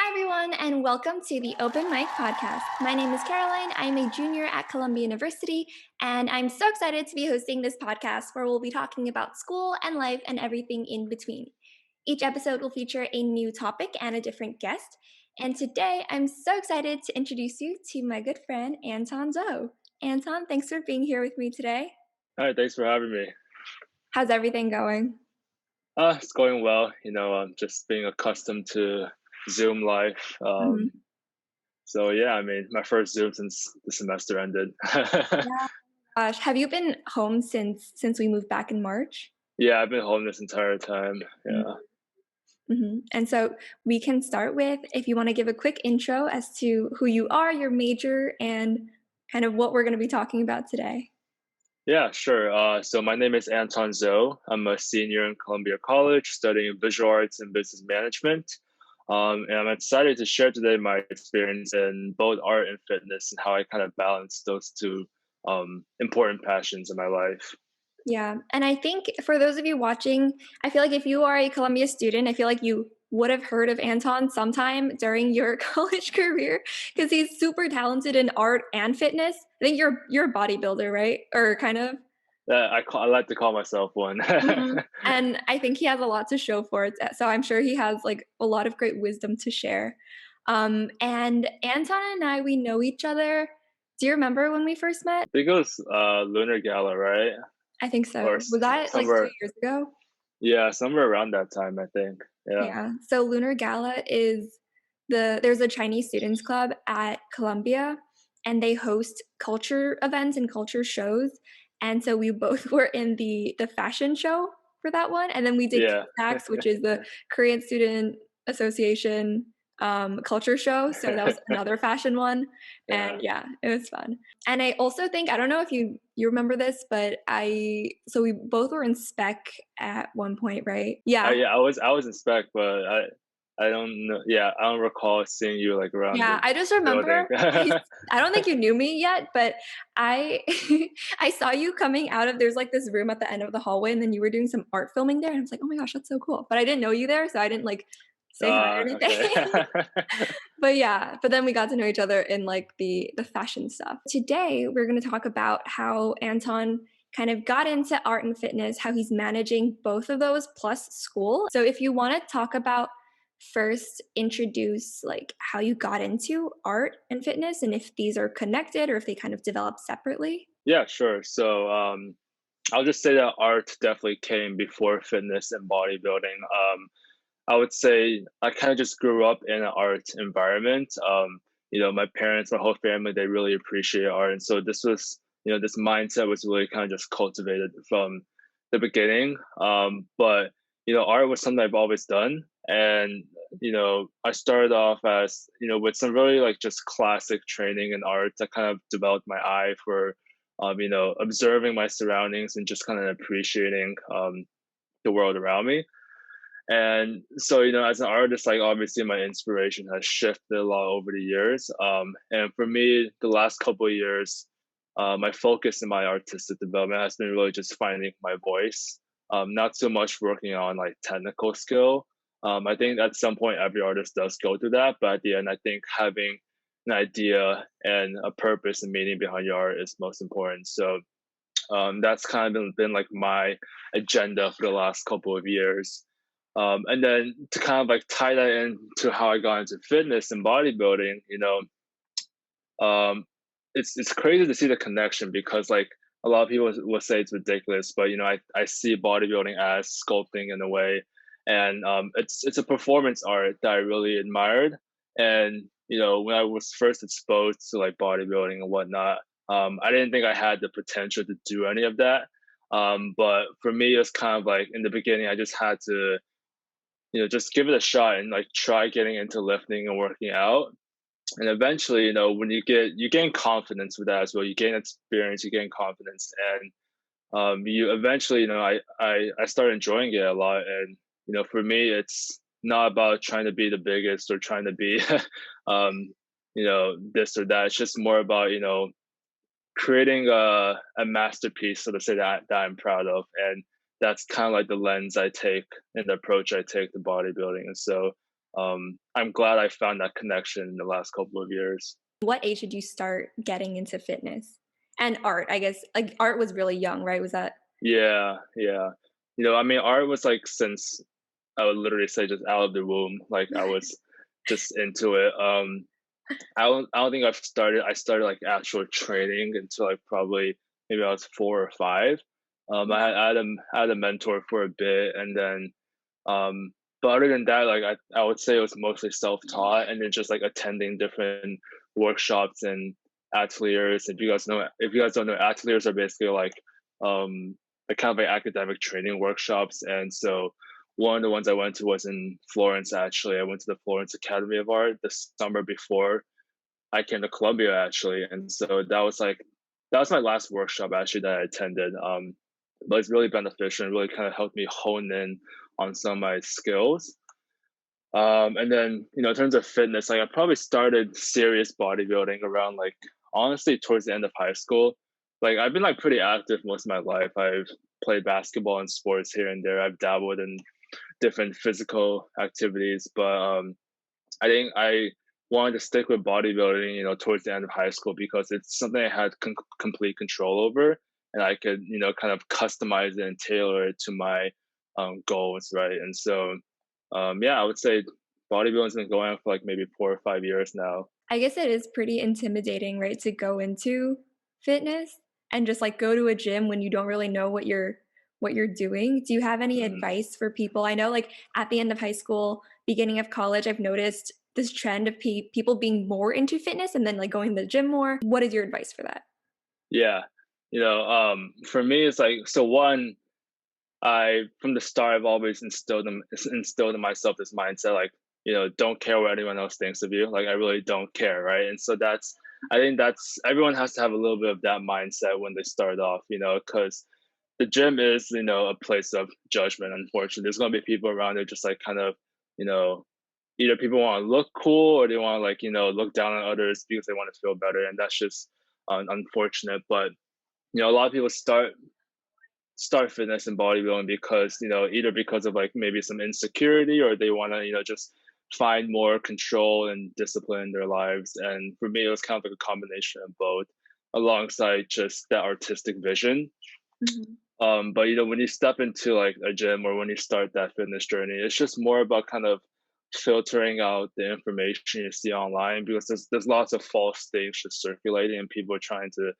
Hi, everyone, and welcome to the Open Mic Podcast. My name is Caroline. I'm a junior at Columbia University, and I'm so excited to be hosting this podcast where we'll be talking about school and life and everything in between. Each episode will feature a new topic and a different guest. And today, I'm so excited to introduce you to my good friend, Anton Zhou. Anton, thanks for being here with me today. All right, thanks for having me. How's everything going? It's going well. I'm just being accustomed to Zoom life. So yeah, I mean, my first Zoom since the semester ended. Yeah. Gosh, have you been home since we moved back in March? Yeah, I've been home this entire time. Yeah. And so we can start with, if you want to give a quick intro as to who you are, your major, and kind of what we're going to be talking about today. Yeah, sure. So my name is Anton Zhou. I'm a senior in Columbia College studying visual arts and business management. And I'm excited to share today my experience in both art and fitness and how I kind of balance those two important passions in my life. Yeah. And I think for those of you watching, I feel like if you are a Columbia student, I feel like you would have heard of Anton sometime during your college career because he's super talented in art and fitness. I think you're a bodybuilder, right? Or kind of. I like to call myself one. And I think he has a lot to show for it. So I'm sure he has like a lot of great wisdom to share. And Anton and I, we know each other. Do you remember when we first met? I think it was Lunar Gala, right? I think so. Or Was that like 2 somewhere, years ago? yeah, somewhere around that time, I think. Yeah. Yeah. So Lunar Gala is there's a Chinese students club at Columbia, and they host culture events and culture shows. And so we both were in the fashion show for that one, and then we did Yeah. KSAX, which is the Korean Student Association culture show. So that was another fashion one, and Yeah. yeah, it was fun. And I also think, I don't know if you remember this, but so we both were in spec at one point, right? Yeah. Yeah, I was in spec, but I don't know. Yeah, I don't recall seeing you like around Yeah, the I just building. remember I don't think you knew me yet, but I I saw you coming out of, there's like this room at the end of the hallway, and then you were doing some art filming there, and I was like, "Oh my gosh, that's so cool." But I didn't know you there, so I didn't like say hi or Okay. anything. But yeah, but then we got to know each other in like the fashion stuff. Today, we're going to talk about how Anton kind of got into art and fitness, how he's managing both of those plus school. So if you want to talk about, first introduce like how you got into art and fitness and if these are connected or if they kind of develop separately. Yeah, sure. So I'll just say that art definitely came before fitness and bodybuilding. I would say I kind of just grew up in an art environment. My parents, my whole family, they really appreciate art. And so this was, this mindset was really kind of just cultivated from the beginning. But art was something I've always done. And, I started off as, with some really like just classic training in art that kind of developed my eye for, observing my surroundings and just kind of appreciating the world around me. And so, as an artist, like obviously my inspiration has shifted a lot over the years. And for me, the last couple of years, my focus in my artistic development has been really just finding my voice, not so much working on like technical skill. I think at some point every artist does go through that, but at the end, I think having an idea and a purpose and meaning behind your art is most important. So that's kind of been like my agenda for the last couple of years. And then to kind of like tie that into how I got into fitness and bodybuilding, it's crazy to see the connection because like a lot of people will say it's ridiculous, but I see bodybuilding as sculpting in a way, and it's a performance art that I really admired. And when I was first exposed to like bodybuilding and whatnot, I didn't think I had the potential to do any of that. But for me, it was kind of like in the beginning, I just had to just give it a shot and like try getting into lifting and working out. And eventually, when you gain confidence with that as well, you gain experience, you gain confidence, and you eventually, I started enjoying it a lot. And for me, it's not about trying to be the biggest or trying to be, this or that. It's just more about creating a masterpiece, so to say, that I'm proud of. And that's kind of like the lens I take and the approach I take to bodybuilding. And so I'm glad I found that connection in the last couple of years. What age did you start getting into fitness and art? I guess like art was really young, right? Was that Yeah, yeah. I mean, art was like since I would literally say just out of the womb, like I was just into it. I don't think I started like actual training until like probably maybe I was 4 or 5. I had a mentor for a bit, and then but other than that, like I would say it was mostly self-taught, and then just like attending different workshops and ateliers. If you guys don't know, ateliers are basically like kind of like academic training workshops. And so one of the ones I went to was in Florence. Actually, I went to the Florence Academy of Art the summer before I came to Columbia, actually. And so that was my last workshop actually that I attended. But it's really beneficial and really kind of helped me hone in on some of my skills. And then, in terms of fitness, like I probably started serious bodybuilding around like honestly towards the end of high school. Like I've been like pretty active most of my life. I've played basketball and sports here and there. I've dabbled in different physical activities, but I think I wanted to stick with bodybuilding, towards the end of high school because it's something I had complete control over, and I could, kind of customize it and tailor it to my goals, right? And so, yeah, I would say bodybuilding's been going on for like maybe 4 or 5 years now. I guess it is pretty intimidating, right, to go into fitness and just like go to a gym when you don't really know what you're doing. Do you have any Mhm. advice for people? I know like at the end of high school, beginning of college, I've noticed this trend of people being more into fitness and then like going to the gym more. What is your advice for that? Yeah, for me, it's like so one. I from the start I've always instilled in myself this mindset like, don't care what anyone else thinks of you. Like I really don't care, right? And so I think that's everyone has to have a little bit of that mindset when they start off, because the gym is, a place of judgment, unfortunately. There's gonna be people around there just like kind of, you know, either people want to look cool or they want to like, look down on others because they want to feel better. And that's just unfortunate. But a lot of people start fitness and bodybuilding because either because of like maybe some insecurity or they want to just find more control and discipline in their lives. And for me it was kind of like a combination of both alongside just that artistic vision. Mhm. But when you step into like a gym or when you start that fitness journey, it's just more about kind of filtering out the information you see online because there's lots of false things just circulating and people are trying to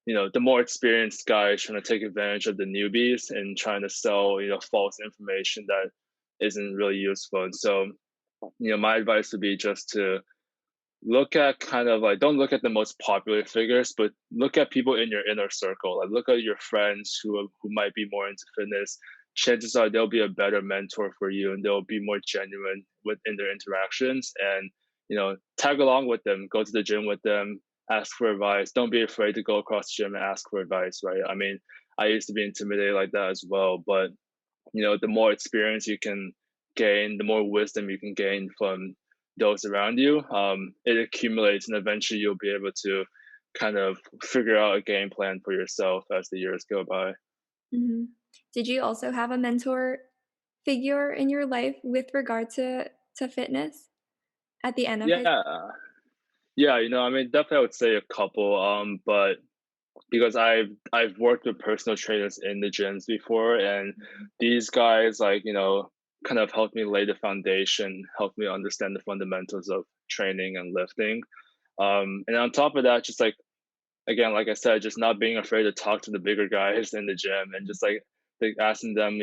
the more experienced guys trying to take advantage of the newbies and trying to sell, false information that isn't really useful. And so, my advice would be just to look at kind of like, don't look at the most popular figures, but look at people in your inner circle. Like look at your friends who might be more into fitness. Chances are they'll be a better mentor for you and they'll be more genuine within their interactions. And, tag along with them, go to the gym with them, ask for advice. Don't be afraid to go across the gym and ask for advice, right? I mean, I used to be intimidated like that as well, but the more experience you can gain, the more wisdom you can gain from those around you, it accumulates, and eventually you'll be able to kind of figure out a game plan for yourself as the years go by. Mhm. Did you also have a mentor figure in your life with regard to fitness at the end of high Yeah, yeah, I mean, definitely, I would say a couple, but because I've worked with personal trainers in the gyms before, and these guys like kind of helped me lay the foundation, helped me understand the fundamentals of training and lifting. And on top of that, just like again, like I said, just not being afraid to talk to the bigger guys in the gym and just like asking them,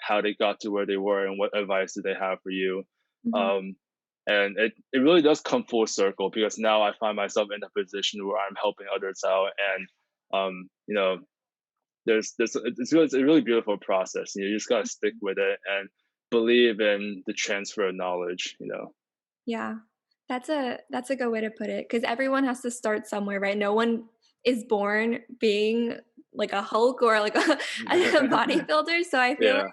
how they got to where they were and what advice do they have for you. Mhm. Um, and it really does come full circle because now I find myself in a position where I'm helping others out, and um, you know, it's a really beautiful process. You just gotta stick with it and believe in the transfer of knowledge. Yeah. That's a good way to put it because everyone has to start somewhere, right? No one is born being like a Hulk or like a bodybuilder, so Yeah.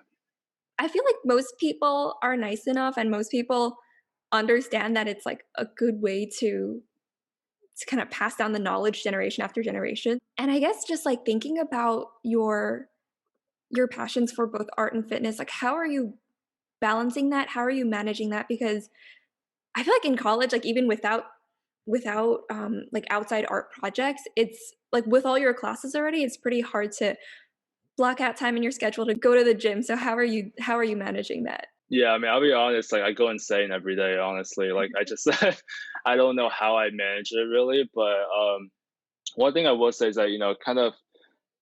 I feel like most people are nice enough and most people understand that it's like a good way to kind of pass down the knowledge generation after generation. And I guess just like thinking about your passions for both art and fitness, like how are you balancing that? How are you managing that? Because I feel like in college, like even without like outside art projects, it's like with all your classes already, it's pretty hard to block out time in your schedule to go to the gym. So how are you managing that? Yeah, I mean, I'll be honest, like I go insane every day, honestly. Like I just I don't know how I manage it really, but one thing I will say is that, kind of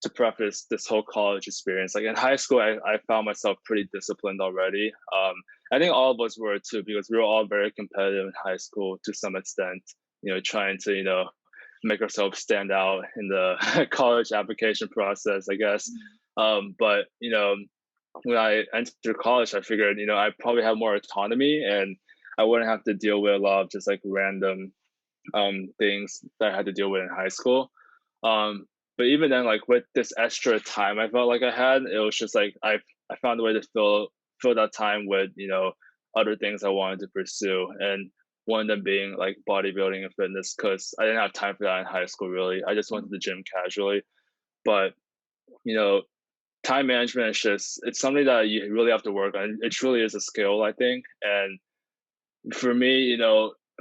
to preface this whole college experience, like in high school, I found myself pretty disciplined already. I think all of us were too, because we were all very competitive in high school to some extent, trying to, make ourselves stand out in the college application process, I guess. But, when I entered college, I figured, I probably have more autonomy and I wouldn't have to deal with a lot of just like random things that I had to deal with in high school. Um, but even then, like with this extra time I felt like I had, it was just like I found a way to fill that time with, other things I wanted to pursue. And one of them being like bodybuilding and fitness, because I didn't have time for that in high school really. I just went to the gym casually. But, you know, time management is just it's something that you really have to work on. It truly is a skill, I think. And for me,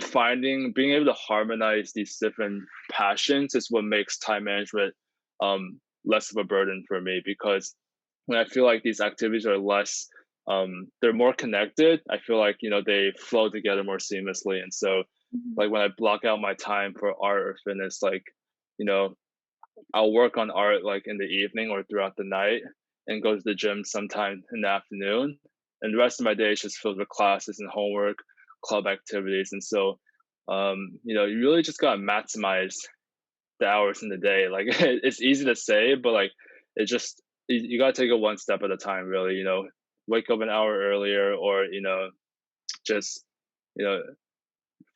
finding being able to harmonize these different passions is what makes time management less of a burden for me, because when I feel like these activities are less they're more connected, I feel like they flow together more seamlessly. And so Mhm. like when I block out my time for art or fitness, like you know I'll work on art like in the evening or throughout the night and go to the gym sometime in the afternoon. And the rest of my day is just filled with classes and homework, club activities. And so, you really just gotta maximize the hours in the day. Like it's easy to say, but like it just you gotta take it one step at a time, really. Wake up an hour earlier, or just you know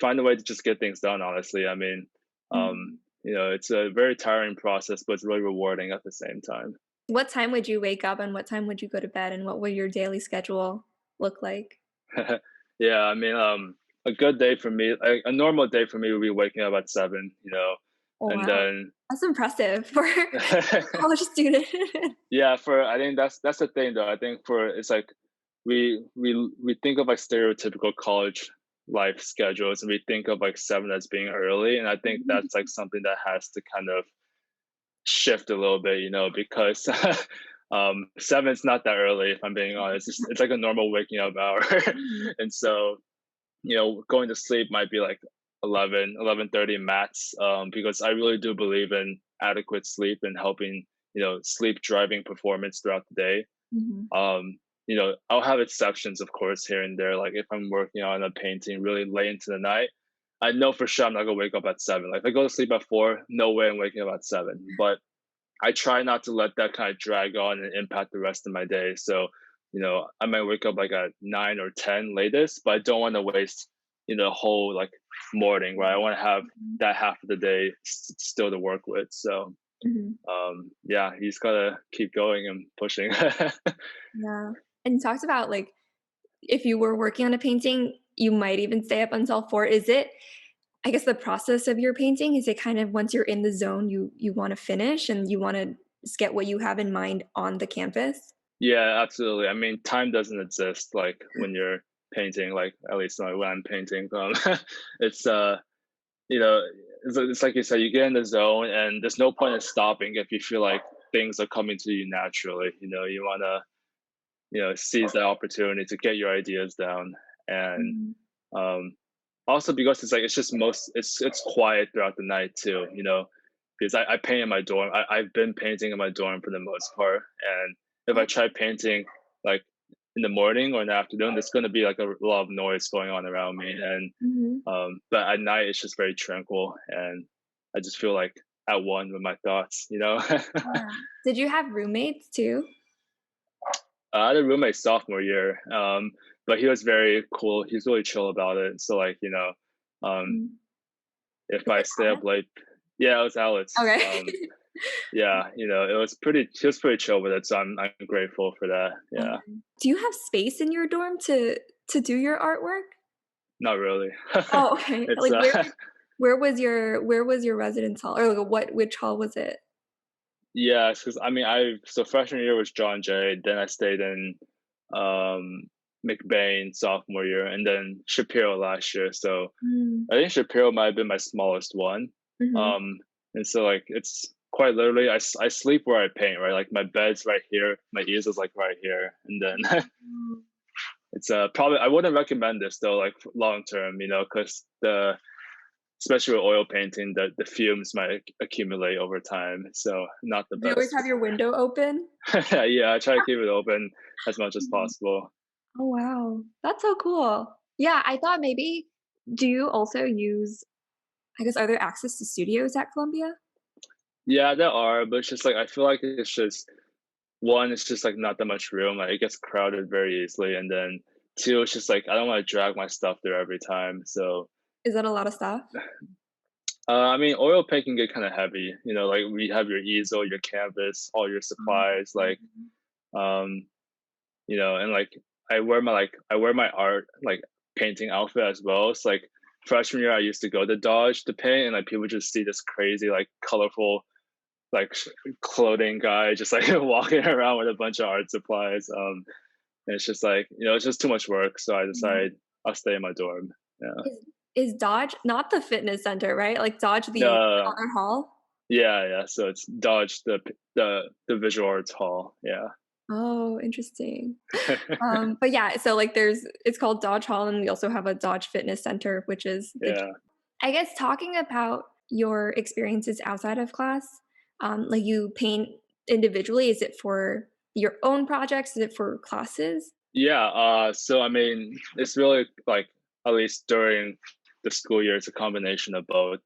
find a way to just get things done. Honestly, I mean, Mhm. it's a very tiring process, but it's really rewarding at the same time. What time would you wake up and what time would you go to bed, and what would your daily schedule look like? Yeah, I mean, a good day for me, a normal day for me would be waking up at 7, Oh, and wow. then That's impressive for a college student. yeah, for I think that's the thing though. I think for it's like we think of like stereotypical college life schedules, and we think of like 7 as being early, and I think that's like something that has to kind of shift a little bit, because 7's not that early, if I'm being honest. It's like a normal waking up hour. Mhm. And so, going to sleep might be like 11:30 max, because I really do believe in adequate sleep and helping, sleep driving performance throughout the day. Mhm. I'll have exceptions, of course, here and there. Like if I'm working on a painting really late into the night, I know for sure I'm not gonna wake up at 7. Like if I go to sleep at 4, no way I'm waking up at 7. But I try not to let that kind of drag on and impact the rest of my day. So, I might wake up like at 9 or 10 latest, but I don't want to waste, the whole like morning, where I want to have Mhm. that half of the day still to work with. So, Mhm. yeah, you just gotta keep going and pushing. Yeah. And you talked about, like, if you were working on a painting, you might even stay up until 4. Is it I guess the process of your painting, is it kind of once you're in the zone, you wanna finish and you wanna just get what you have in mind on the canvas? Yeah, absolutely. I mean, time doesn't exist like when you're painting, like at least like when I'm painting. It's you know, it's like you said, you get in the zone, and there's no point in stopping if you feel like things are coming to you naturally. You want to, seize that opportunity to get your ideas down, and Mhm. um, also because it's like it's quiet throughout the night too. Because I paint in my dorm. I've been painting in my dorm for the most part, and if I Oh. try painting like in the morning or in the afternoon, there's going to be like a lot of noise going on around me, and Mhm. but at night it's just very tranquil, and I just feel like at one with my thoughts. Yeah. Did you have roommates too? I had a roommate sophomore year, but he was very cool. He's really chill about it. So like, um, Mhm. if Was I it stay up Alex? late, yeah, it was Alex. Okay. Yeah, he was pretty chill with it. So I'm grateful for that. Yeah, Do you have space in your dorm to do your artwork? not really. Oh, okay. It's Like, where was your residence hall? Or, like, which hall was it? yeah, because I mean, I so freshman year was John Jay. Then I stayed in um McBain sophomore year, and then Shapiro last year. So Mm. I think Shapiro might have been my smallest one. Mhm. And so like it's quite literally I sleep where I paint, right? Like my bed's right here, my ears is like right here, and then Mm. it's probably I wouldn't recommend this though, like long term, because the especially with oil painting, the fumes might accumulate over time, so not the Do you always best. have your window open? Yeah, I try to keep it open as much as Mhm. possible. Oh, wow. That's so cool. Yeah, I thought maybe do you also use I guess, are there access to studios at Columbia? Yeah, there are, but it's just like I feel like it's just one, it's just like not that much room. Like it gets crowded very easily, and then two, it's just like I don't want to drag my stuff there every time. So Is that a lot of stuff? I mean, oil paint can get kind of heavy. Like we have your easel, your canvas, all your supplies, like Mhm. um, and like I wear my art like painting outfit as well. It's like freshman year I used to go to Dodge to paint, and like people just see this crazy like colorful like clothing guy just like walking around with a bunch of art supplies. And it's just like it's just too much work, so I Mhm. decided I'll stay in my dorm. Yeah. Is Dodge not the fitness center, right? Like Dodge the No. honor hall? Yeah. So it's Dodge the visual arts hall. Yeah. Oh, interesting. But yeah, so like it's called Dodge Hall, and we also have a Dodge Fitness Center, which is the Yeah. I guess talking about your experiences outside of class, like you paint individually, is it for your own projects? Is it for classes? Yeah. So I mean, it's really like at least during the school year, it's a combination of both.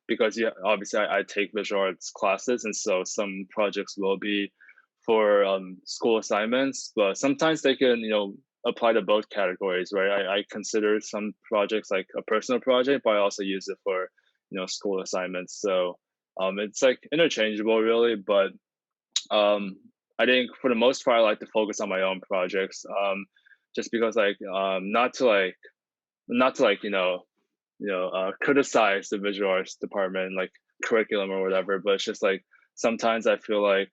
Because yeah, obviously I take visual arts classes, and so some projects will be for school assignments, but sometimes they can apply to both categories, right? I consider some projects like a personal project, but I also use it for school assignments. So it's like interchangeable, really, but um, I think for the most part, I like to focus on my own projects, just because like not to like criticize the visual arts department like curriculum or whatever, but it's just like sometimes I feel like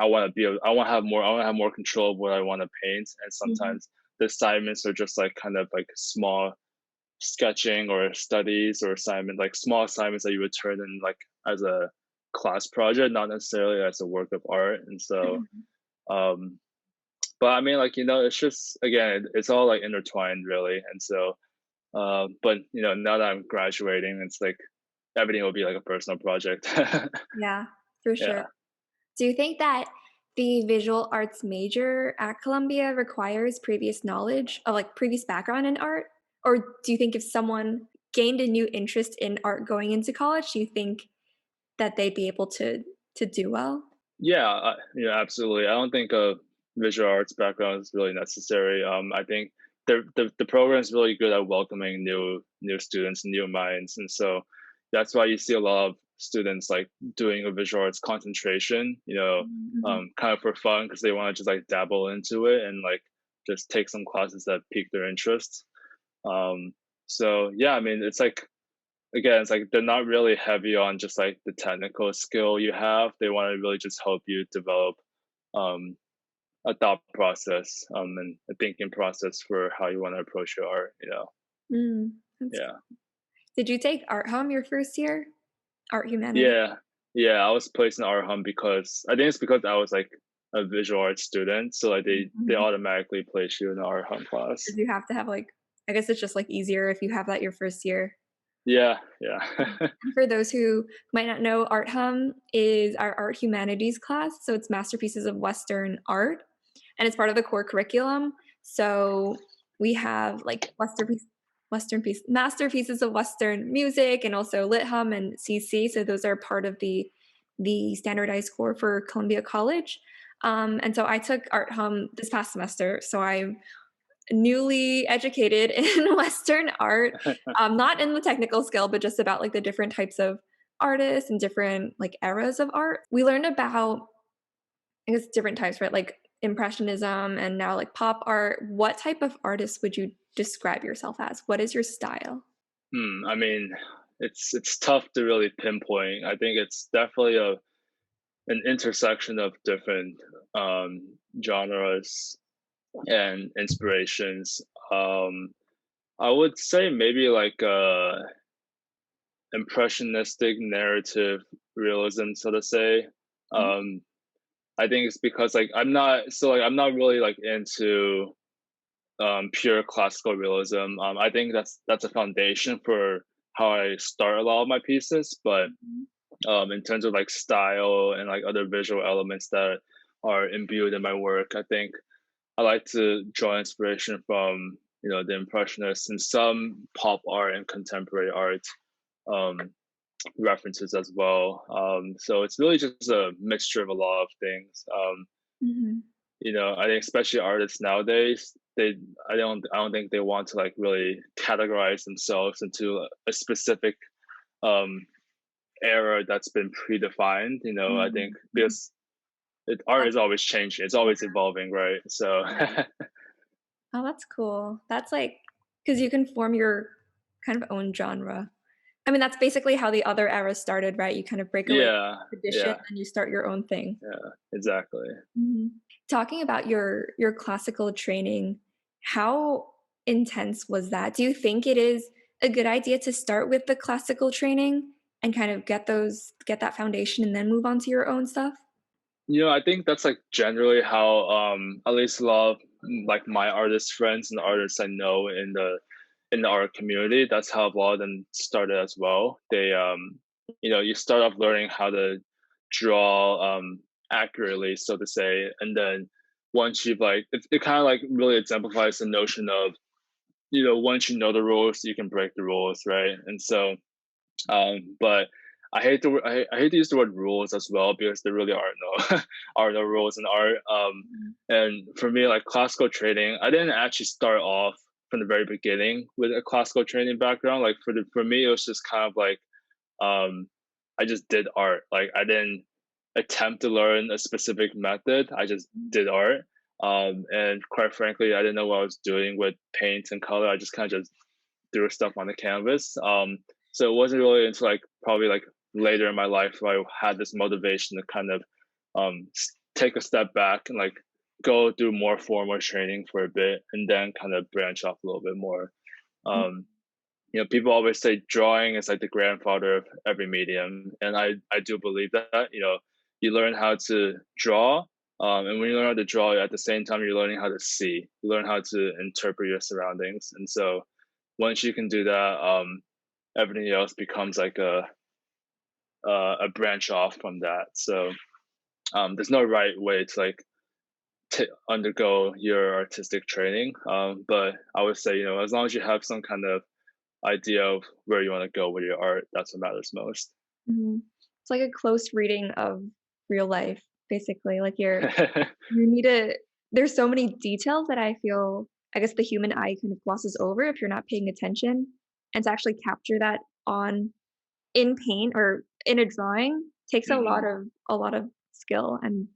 I want to have more control of what I want to paint, and Mhm. sometimes the assignments are just like kind of like small sketching or studies or like small assignments that you would turn in like as a class project, not necessarily as a work of art. And so Mhm. um but I mean, like, it's just again it's all like intertwined really. And so but now that I'm graduating, it's like everything will be like a personal project. Yeah, for sure. Yeah. Do you think that the visual arts major at Columbia requires previous knowledge or like previous background in art? Or do you think if someone gained a new interest in art going into college, do you think that they'd be able to do well? Yeah, absolutely. I don't think a visual arts background is really necessary. I think the program is really good at welcoming new students, new minds, and so that's why you see a lot of students like doing a visual arts concentration. Mhm. Kind of for fun because they want to just like dabble into it and like just take some classes that pique their interest. Um, so yeah, I mean, it's like again, it's like they're not really heavy on just like the technical skill you have. They want to really just help you develop um, a thought process and a thinking process for how you want to approach your art. That's Yeah, Did you take art home your first year? Art humanity? yeah, yeah. I was placed in art hum because I think it's because I was like a visual arts student, so like they Mhm. automatically place you in the art hum class. 'Cause you have to have, like I guess it's just, like, easier if you have that your first year. Yeah, yeah, And for those who might not know, Art Hum is our art humanities class, so it's masterpieces of Western art, and it's part of the core curriculum. So we have, like, Western masterpieces of Western music and also Lit Hum and CC, so those are part of the standardized core for Columbia College. And so I took Art Hum this past semester, so I'm newly educated in Western art, not in the technical skill, but just about like the different types of artists and different like eras of art. We learned about, I guess, different types, right? Like impressionism and now like pop art. What type of artist would you describe yourself as? What is your style? I mean, it's tough to really pinpoint. I think it's definitely an intersection of different genres. and inspirations. I would say maybe like impressionistic narrative realism, so to say. Mhm. Um, I think it's because like I'm not really like into pure classical realism. I think that's a foundation for how I start a lot of my pieces, but Mhm. in terms of like style and like other visual elements that are imbued in my work, I think I like to draw inspiration from the Impressionists and some pop art and contemporary art um, references as well. So it's really just a mixture of a lot of things. Mhm. I think especially artists nowadays, I don't think they want to like really categorize themselves into a specific um, era that's been predefined. I think Mhm. Mhm. because art Oh, is always changing, it's yeah, always evolving, right? So right. Oh, that's cool. That's like because you can form your kind of own genre. I mean, that's basically how the other eras started, right? You kind of break away yeah, from tradition yeah, and you start your own thing. yeah, exactly. Mhm. Talking about your classical training, how intense was that? Do you think it is a good idea to start with the classical training and kind of get that foundation and then move on to your own stuff? I think that's like generally how at least a lot of like my artist friends and artists I know in the art community, that's how a lot of them started as well. They you start off learning how to draw accurately, so to say, and then once you've like it kind of like really exemplifies the notion of once you know the rules, you can break the rules, right? And so but I hate to use the word rules as well because there really are no are no rules in art. Mhm. And for me, like classical training, I didn't actually start off from the very beginning with a classical training background. Like for me, it was just kind of like um, I just did art. Like I didn't attempt to learn a specific method. I just did art. And quite frankly, I didn't know what I was doing with paint and color. I just kind of just threw stuff on the canvas. So it wasn't really until like probably like later in my life where I had this motivation to kind of take a step back and like go through more formal training for a bit and then kind of branch off a little bit more. Um, People always say drawing is like the grandfather of every medium, and I do believe that. You learn how to draw, and when you learn how to draw, at the same time you're learning how to see. You learn how to interpret your surroundings, and so once you can do that, everything else becomes like a branch off from that. So there's no right way to like undergo your artistic training, but I would say as long as you have some kind of idea of where you want to go with your art, that's what matters most. Mhm. It's like a close reading of real life, basically, like you need to there's so many details that I feel I guess the human eye kind of glosses over if you're not paying attention, and to actually capture that on in paint or in a drawing takes Hmm. a lot of skill and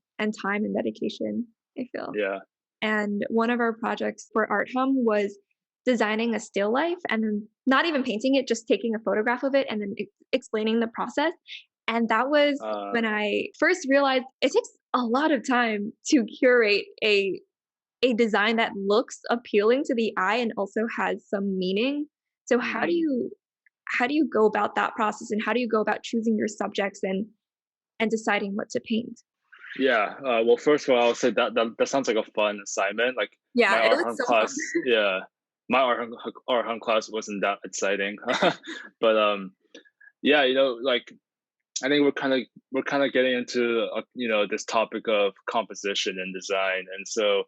time and dedication, I feel. Yeah. And one of our projects for Art Hum was designing a still life and then not even painting it, just taking a photograph of it and then explaining the process. And that was Uh, when I first realized it takes a lot of time to curate a design that looks appealing to the eye and also has some meaning. So mhm. how do you go about that process and how do you go about choosing your subjects and deciding what to paint? Yeah. Well, first of all, I'll say that sounds like a fun assignment. Like my Yeah, it art looks hum so fun. class, yeah, my art hum class wasn't that exciting, but yeah, like I think we're kind of getting into this topic of composition and design, and so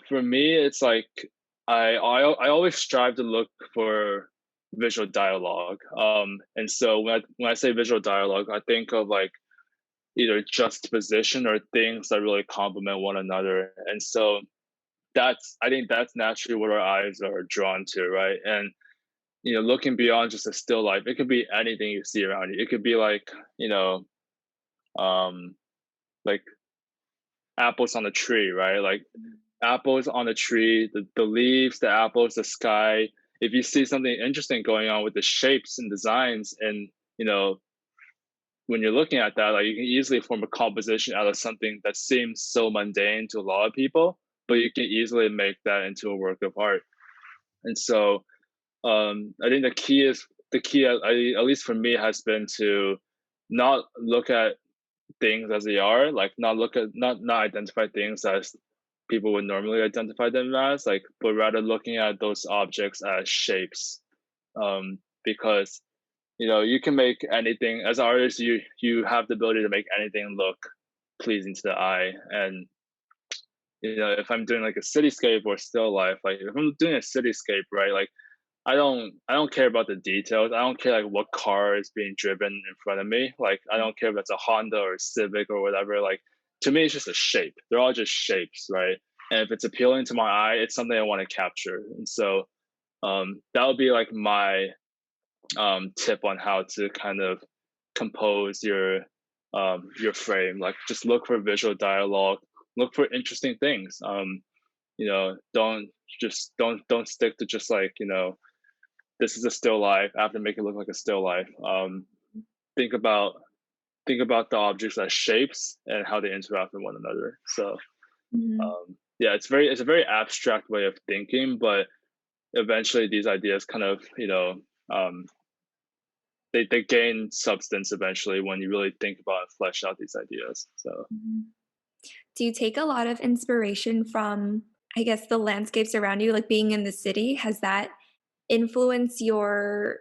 for me, it's like I always strive to look for visual dialogue, and so when I say visual dialogue, I think of like either juxtaposition or things that really complement one another, and so I think that's naturally what our eyes are drawn to, right? And looking beyond just a still life, it could be anything you see around you. It could be like um like apples on a tree, right? Like apples on a tree, the leaves, the apples, the sky. If you see something interesting going on with the shapes and designs, and when you're looking at that, like you can easily form a composition out of something that seems so mundane to a lot of people. but you can easily make that into a work of art. And so I think the key at least for me has been to not look at things as they are, like not identify things as people would normally identify them as, like, but rather looking at those objects as shapes. Because you can make anything as an artist. You have the ability to make anything look pleasing to the eye. And if I'm doing like a cityscape or still life, like if I'm doing a cityscape, right, like I don't care about the details. I don't care like what car is being driven in front of me. Like I don't care if it's a Honda or a Civic or whatever. Like to me, it's just a shape. They're all just shapes, right? And if it's appealing to my eye, it's something I want to capture. And so that would be like my tip on how to kind of compose your frame. Like just look for visual dialogue, look for interesting things. Don't stick to just like this is a still life. I have to make it look like a still life. Think about the objects as shapes and how they interact with one another. So Mhm. yeah, it's a very abstract way of thinking, but eventually these ideas kind of um, they gain substance eventually when you really think about and flesh out these ideas. So Mhm. Do you take a lot of inspiration from, I guess, the landscapes around you, like being in the city? Has that influenced your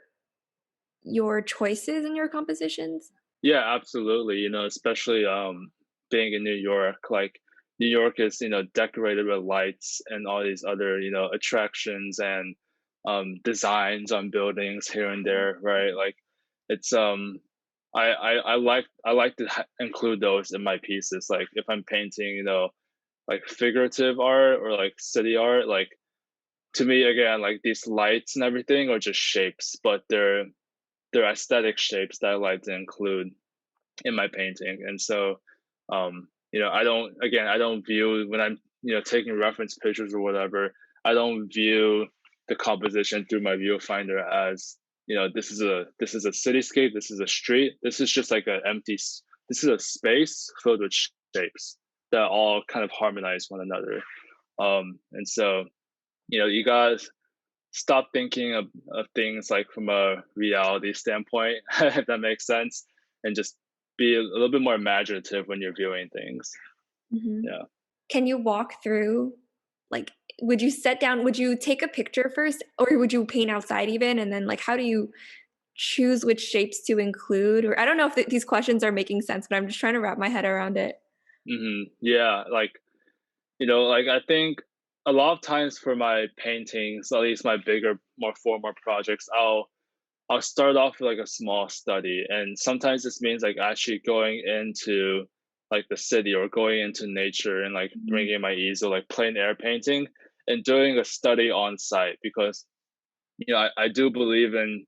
choices in your compositions? yeah, absolutely. Especially being in New York, like New York is decorated with lights and all these other attractions and designs on buildings here and there, right? Like it's I like to include those in my pieces. Like if I'm painting, like figurative art or like city art, like to me again, like these lights and everything are just shapes, but they're aesthetic shapes that I like to include in my painting. And so I don't view when I'm taking reference pictures or whatever, I don't view the composition through my viewfinder as this is a cityscape, this is a street, this is just like this is a space filled with shapes that all kind of harmonize one another. And so you guys stop thinking of things like from a reality standpoint, if that makes sense, and just be a little bit more imaginative when you're viewing things. Mhm. Yeah. Can you walk through, like, would you take a picture first, or would you paint outside even? And then, like, how do you choose which shapes to include? Or I don't know if these questions are making sense, but I'm just trying to wrap my head around it. Yeah, like I think a lot of times for my paintings, at least my bigger, more formal projects, I'll start off with like a small study, and sometimes this means like actually going into like the city or going into nature and like Mhm. bringing my easel, like plein air painting, and doing a study on site because I do believe in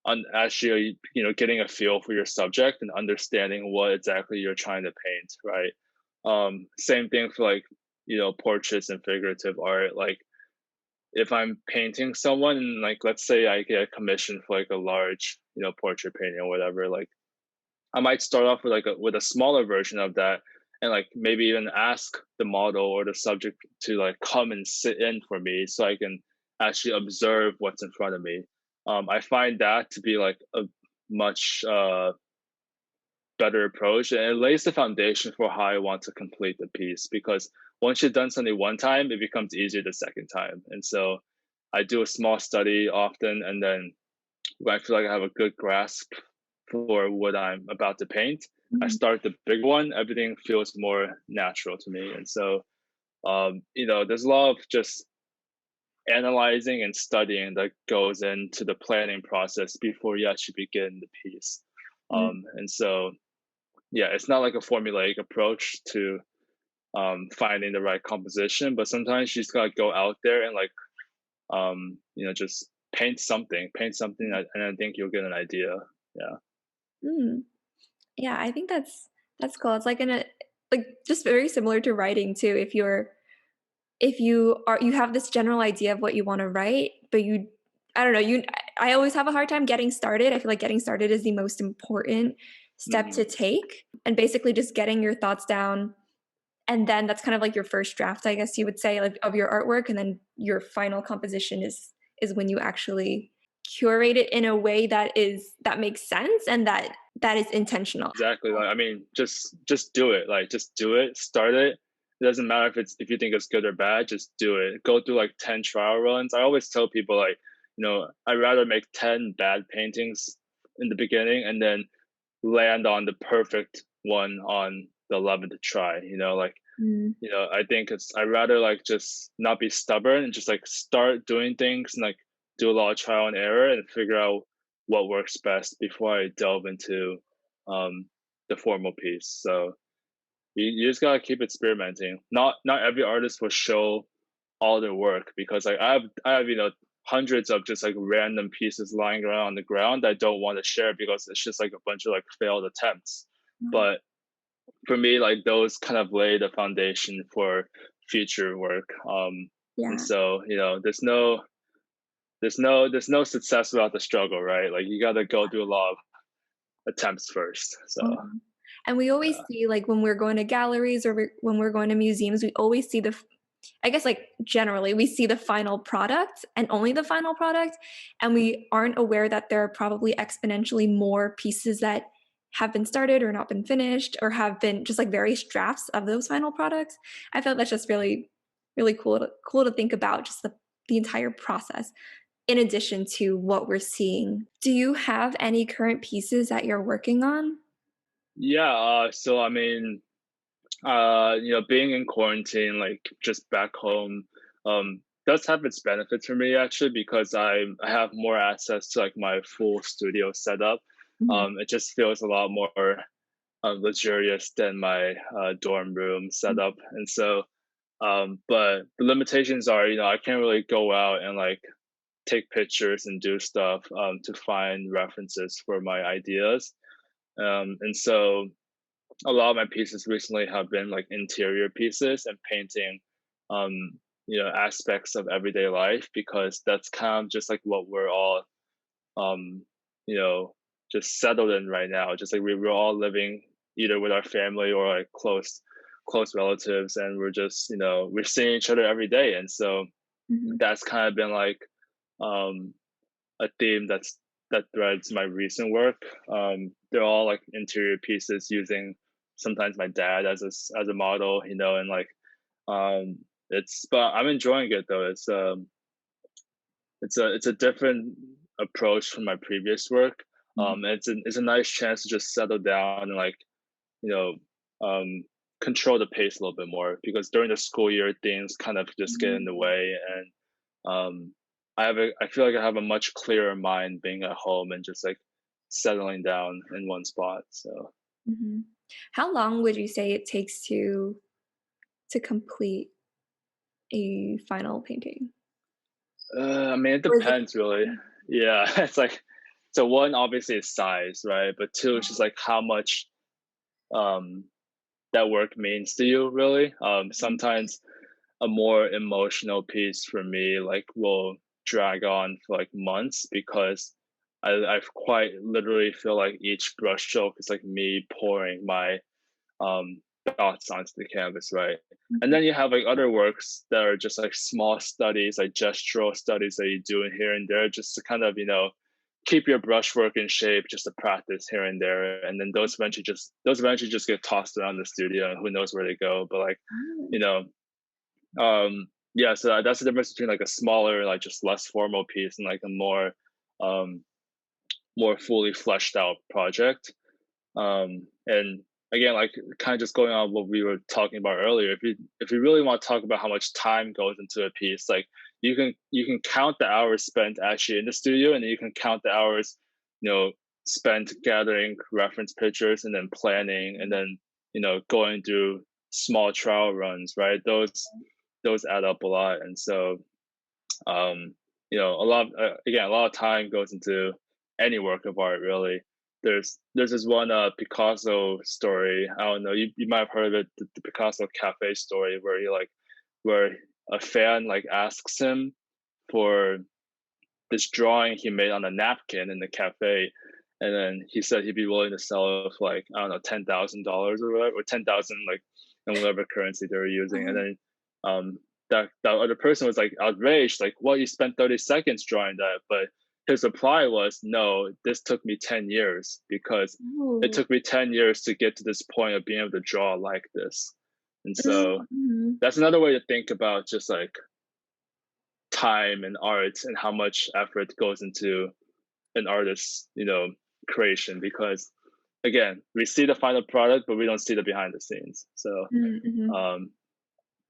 on actually getting a feel for your subject and understanding what exactly you're trying to paint, right? Same thing for like portraits and figurative art. Like if I'm painting someone and like let's say I get a commission for like a large portrait painting or whatever, like I might start off with with a smaller version of that, and like maybe even ask the model or the subject to like come and sit in for me so I can actually observe what's in front of me. I find that to be like a much better approach, and it lays the foundation for how I want to complete the piece. Because once you've done something one time, it becomes easier the second time. And so I do a small study often, and then when I feel like I have a good grasp for what I'm about to paint, I Mhm. start the big one. Everything feels more natural to me. And so there's a lot of just analyzing and studying that goes into the planning process before you actually begin the piece. Mm. And so yeah, it's not like a formulaic approach to finding the right composition, but sometimes you just gotta go out there and like just paint something, and I think you'll get an idea. Yeah. Mm. Yeah, I think that's cool. It's like like just very similar to writing too. If you have this general idea of what you want to write, but I don't know, I always have a hard time getting started. I feel like getting started is the most important step hmm to take, and basically just getting your thoughts down and then that's kind of like your first draft, I guess you would say, like, of your artwork, and then your final composition is when you actually curate it in a way that makes sense and that is intentional. Exactly. Like, I mean, just do it. Like, just do it. Start it. It doesn't matter if you think it's good or bad. Just do it. Go through like 10 trial runs. I always tell people like, I'd rather make 10 bad paintings in the beginning and then land on the perfect one on the 11th try. Mm, I think I'd rather like just not be stubborn and just like start doing things and like do a lot of trial and error and figure out what works best before I delve into um, the formal piece. So you just gotta keep experimenting. Not every artist will show all their work because like I have hundreds of just like random pieces lying around on the ground that I don't want to share because it's just like a bunch of like failed attempts. mm, But for me, like those kind of lay the foundation for future work. And yeah. so there's no success without the struggle, right? Like you got to go through a lot of attempts first. So Mhm. And we always see, like, when we're going to galleries or when we're going to museums, we always see I guess, like, generally, we see the final product and only the final product, and we aren't aware that there are probably exponentially more pieces that have been started or not been finished or have been just, like, various drafts of those final products. I felt that's just really, really cool to think about, just the entire process in addition to what we're seeing. Do you have any current pieces that you're working on? yeah, so I mean, being in quarantine, like just back home, does have its benefits for me actually because I have more access to like my full studio setup. Mhm. It just feels a lot more luxurious than my dorm room setup, and so but the limitations are, I can't really go out and like take pictures and do stuff to find references for my ideas. And so a lot of my pieces recently have been like interior pieces and painting, um, aspects of everyday life because that's kind of just like what we're all, um, you know, just settled in right now. Just like we're all living either with our family or like close relatives, and we're just, we're seeing each other every day, and so Mhm. that's kind of been like um, a theme that threads my recent work. They're all like interior pieces using sometimes my dad as a model, and like but I'm enjoying it though. It's a different approach from my previous work. Mhm. It's a nice chance to just settle down and like you know um, control the pace a little bit more because during the school year things kind of just get in the Mhm. way, and I feel like I have a much clearer mind being at home and just like settling down in one spot. So Mhm. How long would you say it takes to complete a final painting? I mean, it Or is it depends really. Yeah, it's like so one obviously is size, right? But two is just like how much um that work means to you really. Sometimes a more emotional piece for me like will drag on for like months because I've quite literally feel like each brush stroke is like me pouring my um, thoughts onto the canvas, right? And Mhm. then you have like other works that are just like small studies, like gestural studies that you do in here and there, just to kind of keep your brushwork in shape, just to practice here and there. And then those eventually just get tossed around the studio, and who knows where they go. But like, Oh. you know, yeah. So that's the difference between like a smaller, like just less formal piece and like a um, more fully fleshed out project. And again, like kind of just going on what we were talking about earlier, if you really want to talk about how much time goes into a piece, like you can count the hours spent actually in the studio, and then you can count the hours, spent gathering reference pictures and then planning and then going through small trial runs, right? Those add up a lot, and so um, a lot of time goes into any work of art, really. There's this one Picasso story. I don't know. You might have heard of it, the Picasso cafe story, where a fan like asks him for this drawing he made on a napkin in the cafe, and then he said he'd be willing to sell it for like I don't know $10,000 or whatever, or 10,000 like in whatever currency they were using. And Uh-huh. then that other person was like outraged, like, "What, you spent 30 seconds drawing that?" But his reply was, "No, this took me 10 years because it Ooh. took me 10 years to get to this point of being able to draw like this." And so Mhm. that's another way to think about just like time and art and how much effort goes into an artist's, creation, because again, we see the final product, but we don't see the behind the scenes. So Mm, mhm. um,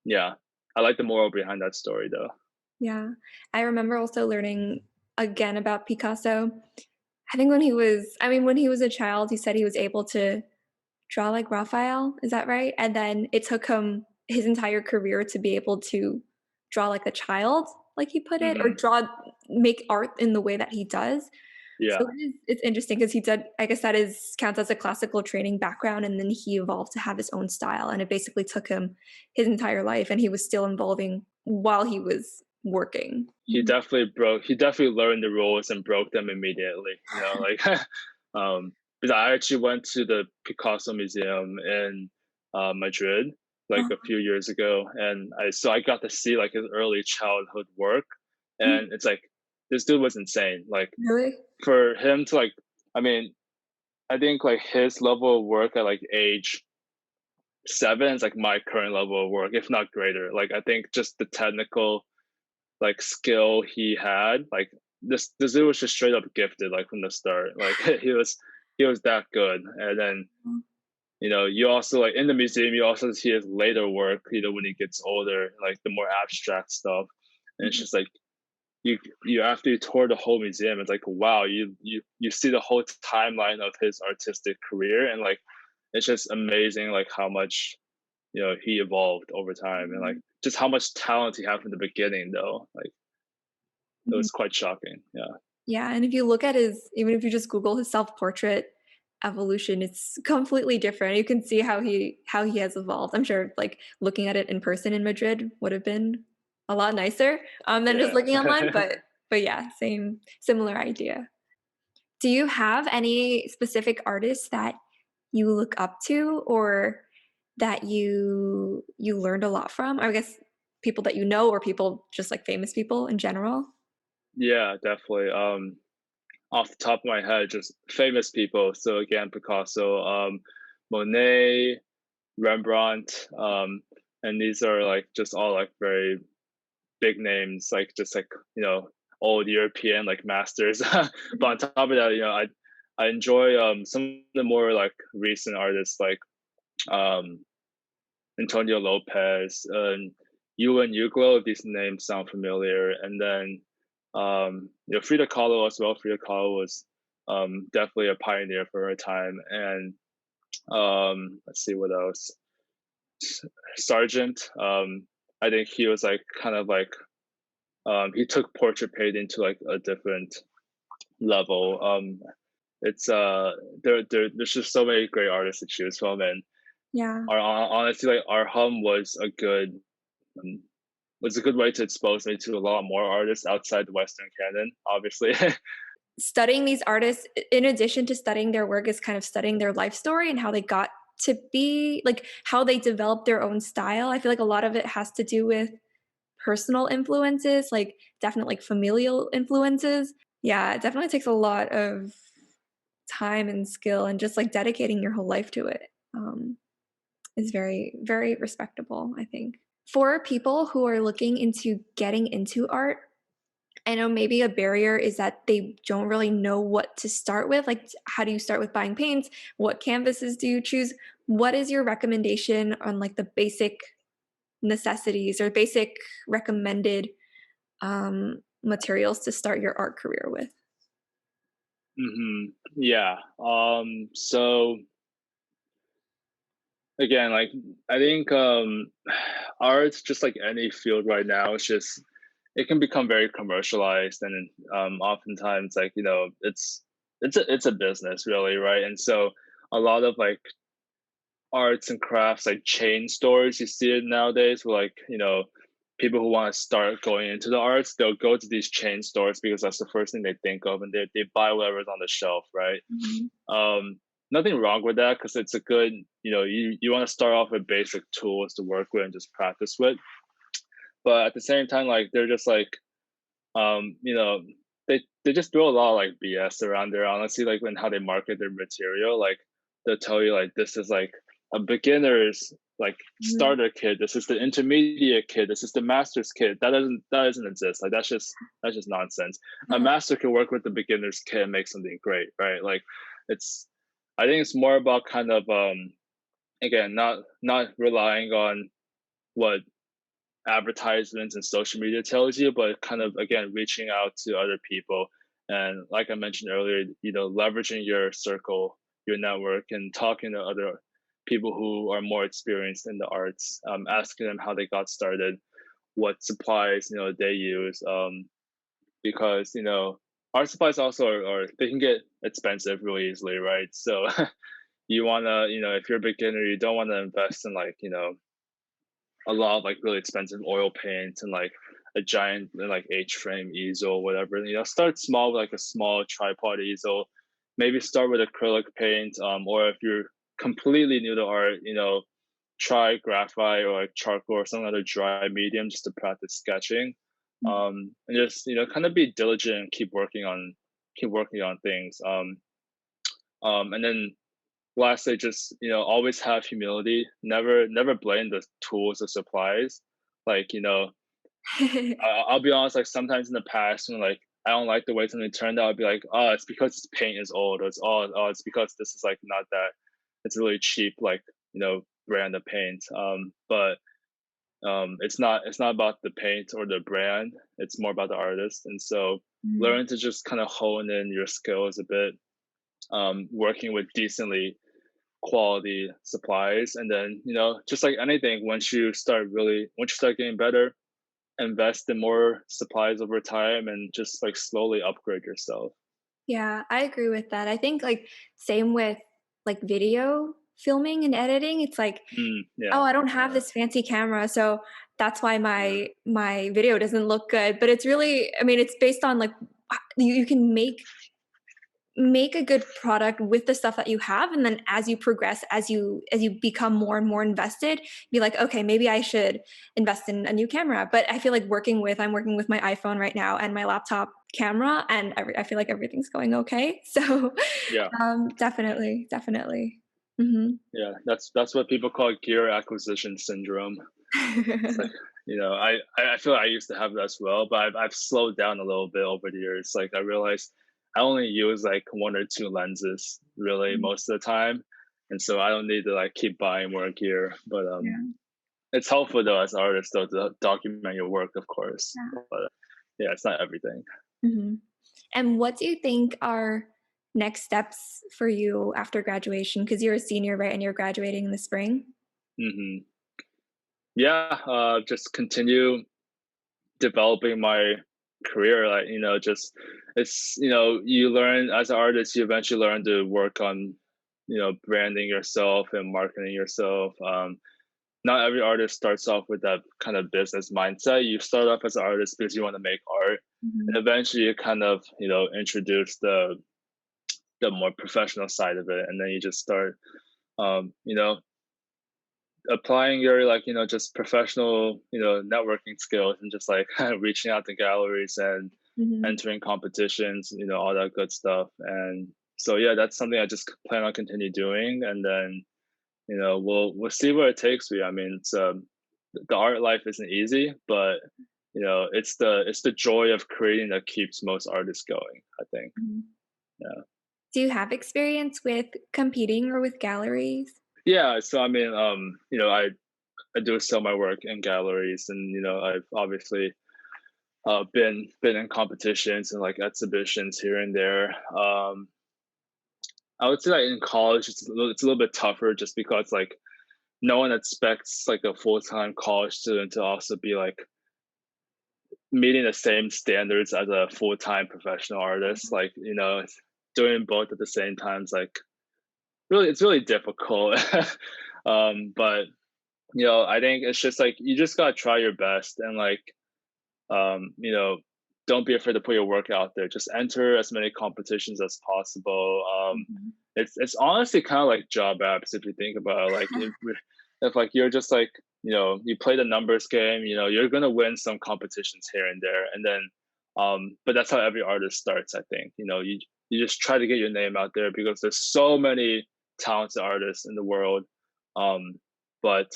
yeah, I like the moral behind that story though. Yeah. I remember also learning again about Picasso. I think when he was a child, he said he was able to draw like Raphael, is that right? And then it took him his entire career to be able to draw like a child, like he put it, or Hmm. make art in the way that he does. So Yeah, it's interesting because he did, I guess that is counts as a classical training background, and then he evolved to have his own style, and it basically took him his entire life, and he was still evolving while he was working. Mhm. he definitely learned the rules and broke them immediately. Like because I actually went to the Picasso Museum in Madrid like a Uh-huh. few years ago, and I got to see like his early childhood work, Mm, and it's like this dude was insane. Like really? for him to like, I mean, I think like his level of work at like age 7 is like my current level of work, if not greater. Like I think just the technical like skill he had, like this dude was just straight up gifted like from the start. Like he was that good. And then Mm, you also like in the museum you also see his later work, when he gets older, like the more abstract stuff. And it's mhm, just like you after you tour the whole museum, it's like wow, you see the whole timeline of his artistic career, and like it's just amazing like how much he evolved over time, and like mhm, just how much talent he had from the beginning though. Like it mhm. was quite shocking. Yeah. Yeah, and if you look at his even if you just Google his self-portrait evolution, it's completely different. You can see how he has evolved. I'm sure, like, looking at it in person in Madrid would have been a lot nicer, than just looking online, Yeah. but yeah, similar idea. Do you have any specific artists that you look up to or that you learned a lot from? I guess people that you know or people just, like, famous people in general? Yeah, definitely. Off the top of my head, just famous people. So again, Picasso, Monet, Rembrandt, and these are like just all like very big names, like just like old European like masters. But on top of that, I enjoy some of the more like recent artists like um Antonio Lopez and Ewan Uglo, if these names sound familiar. And then Frida Kahlo as well. Frida Kahlo was definitely a pioneer for her time. And let's see what else. Sargent. I think he was like kind of like he took portrait painting to like a different level. It's there's just so many great artists to choose from, and Yeah. honestly like our hum um, was a good way to expose me to a lot more artists outside the Western canon, obviously. Studying these artists, in addition to studying their work, is kind of studying their life story and how they got to be like how they developed their own style. I feel like a lot of it has to do with personal influences, like definitely like familial influences. Yeah, it definitely takes a lot of time and skill and just like dedicating your whole life to it. Is very, very respectable, I think. For people who are looking into getting into art, I know maybe a barrier is that they don't really know what to start with. Like, how do you start with buying paints? What canvases do you choose? What is your recommendation on like the basic necessities or basic recommended materials to start your art career with? Yeah. So again, like I think art, just like any field right now, it's just it can become very commercialized, and oftentimes like it's a business really, right? And so a lot of like arts and crafts like chain stores, you see it nowadays, where like people who want to start going into the arts, they'll go to these chain stores because that's the first thing they think of, and they buy whatever's on the shelf, right? Mhm. um nothing wrong with that because it's a good, you want to start off with basic tools to work with and just practice with. But at the same time, like they're just like, you know, they just throw a lot of like BS around there. Honestly, like when how they market their material, like they'll tell you like this is like a beginner's like Mhm. starter kit. This is the intermediate kit. This is the master's kit. That doesn't exist. Like that's just nonsense. A Uh-huh. master can work with the beginner's kit and make something great, right? Like it's I think it's more about kind of again not relying on what advertisements and social media tells you, but kind of again reaching out to other people. And like I mentioned earlier, leveraging your circle, your network, and talking to other people who are more experienced in the arts, asking them how they got started, what supplies they use, because art supplies also are they can get expensive really easily, right? So you want to if you're a beginner, you don't want to invest in like a lot of like really expensive oil paints and like a giant like H-frame easel, whatever. Start small with like a small tripod easel. Maybe start with acrylic paint, or if you're completely new to art, try graphite or like charcoal or some other dry medium just to practice sketching. And just kind of be diligent and keep working on things. And then lastly, just always have humility. Never blame the tools or supplies. Like I'll be honest. Like sometimes in the past, when like I don't like the way something turned out, I'll be like, oh, it's because this paint is old, or it's because this is like not that. It's really cheap, like brand of paint. But it's not about the paint or the brand. It's more about the artist. And so Mhm. learn to just kind of hone in your skills a bit. Working with decently quality supplies, and then just like anything, once you start getting better, invest in more supplies over time and just like slowly upgrade yourself. Yeah, I agree with that. I think, like, same with, like, video filming and editing, it's like, "Oh, Yeah. I don't have this fancy camera, so that's why my video doesn't look good," but it's really I mean, it's based on, like, you can make a good product with the stuff that you have, and then as you progress, as you become more and more invested, be like, okay, maybe I should invest in a new camera. But I feel like I'm working with my iPhone right now and my laptop camera, and I feel like everything's going okay. So Yeah. definitely, definitely. Hmm. Yeah, that's what people call gear acquisition syndrome. It's like I feel like I used to have that as well, but I've slowed down a little bit over the years. Like I realized I only use like one or two lenses really most of the time, and so I don't need to like keep buying more gear. But Yeah, it's helpful though as artists though to document your work, of course. yeah. But yeah, it's not everything. Hmm. And what do you think are next steps for you after graduation? Because you're a senior, right? And you're graduating in the spring. hmm Yeah, just continue developing my career. Like just it's you learn as an artist, you eventually learn to work on branding yourself and marketing yourself. Not every artist starts off with that kind of business mindset. You start off as an artist because you want to make art, and Mhm. eventually you kind of introduce the more professional side of it, and then you just start um, you know applying your like just professional networking skills, and just like reaching out to galleries and Mhm. entering competitions, all that good stuff. And so yeah, that's something I just plan on continue doing, and then we'll see where it takes me. I mean, the art life isn't easy, but it's the joy of creating that keeps most artists going, I think. Mhm. Yeah. Do you have experience with competing or with galleries? Yeah, so I mean, I do sell my work in galleries, and I've obviously been in competitions and like exhibitions here and there. I would say that in college it's a little bit tougher, just because like no one expects like a full-time college student to also be like meeting the same standards as a full-time professional artist. Like doing both at the same time is like it's really difficult. But I think it's just like you just gotta try your best, and like um, you know, don't be afraid to put your work out there. Just enter as many competitions as possible. Mhm. It's honestly kind of like job apps if you think about it. Like if like you're just like you play the numbers game, you're gonna win some competitions here and there, and then but that's how every artist starts. I think you just try to get your name out there because there's so many talented artists in the world. But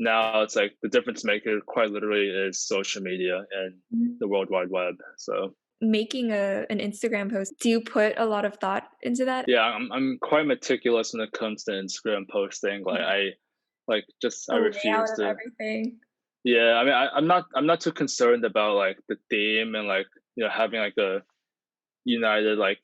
now it's like the difference maker quite literally is social media and Mhm. the World Wide Web. So Making an Instagram post, do you put a lot of thought into that? yeah, I'm quite meticulous when it comes to Instagram posting. Like Mhm. I The layout refuse of to. everything. Yeah, I mean I'm not too concerned about like the theme and like having like a united like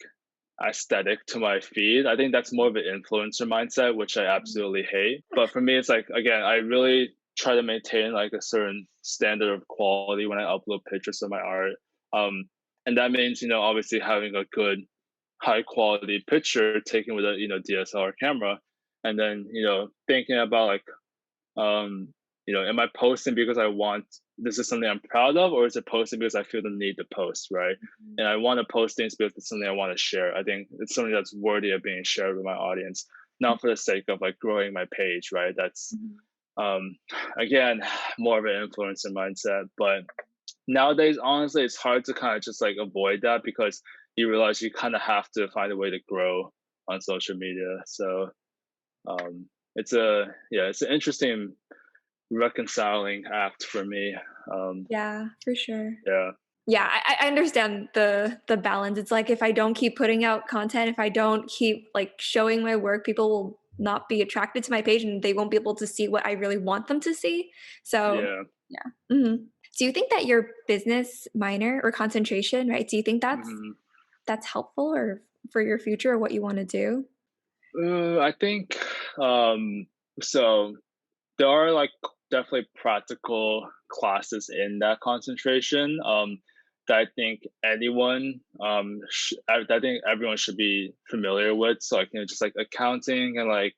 aesthetic to my feed. I think that's more of an influencer mindset, which I Mhm. absolutely hate. But for me, it's like again, I really try to maintain like a certain standard of quality when I upload pictures of my art. Um, and that means obviously having a good high quality picture taken with a DSLR camera, and then thinking about like um am I posting because I want this is something I'm proud of, or is it posting because I feel the need to post, right? Mhm. And I want to post things because it's something I want to share. I think it's something that's worthy of being shared with my audience, not for the sake of like growing my page, right? That's Mhm. um again more of an influencer mindset. But nowadays honestly it's hard to kind of just like avoid that because you realize you kind of have to find a way to grow on social media. So it's an interesting reconciling act for me. Um, Yeah, for sure. yeah, Yeah, I understand the balance. It's like if I don't keep putting out content, if I don't keep, like, showing my work, people will not be attracted to my page, and they won't be able to see what I really want them to see. So, yeah. yeah. Mhm. Do you think that your business minor or concentration, right, do you think Mhm. that's helpful or for your future or what you wanna do? I think um, so. There are like definitely practical classes in that concentration that I think I think everyone should be familiar with. So like just like accounting and like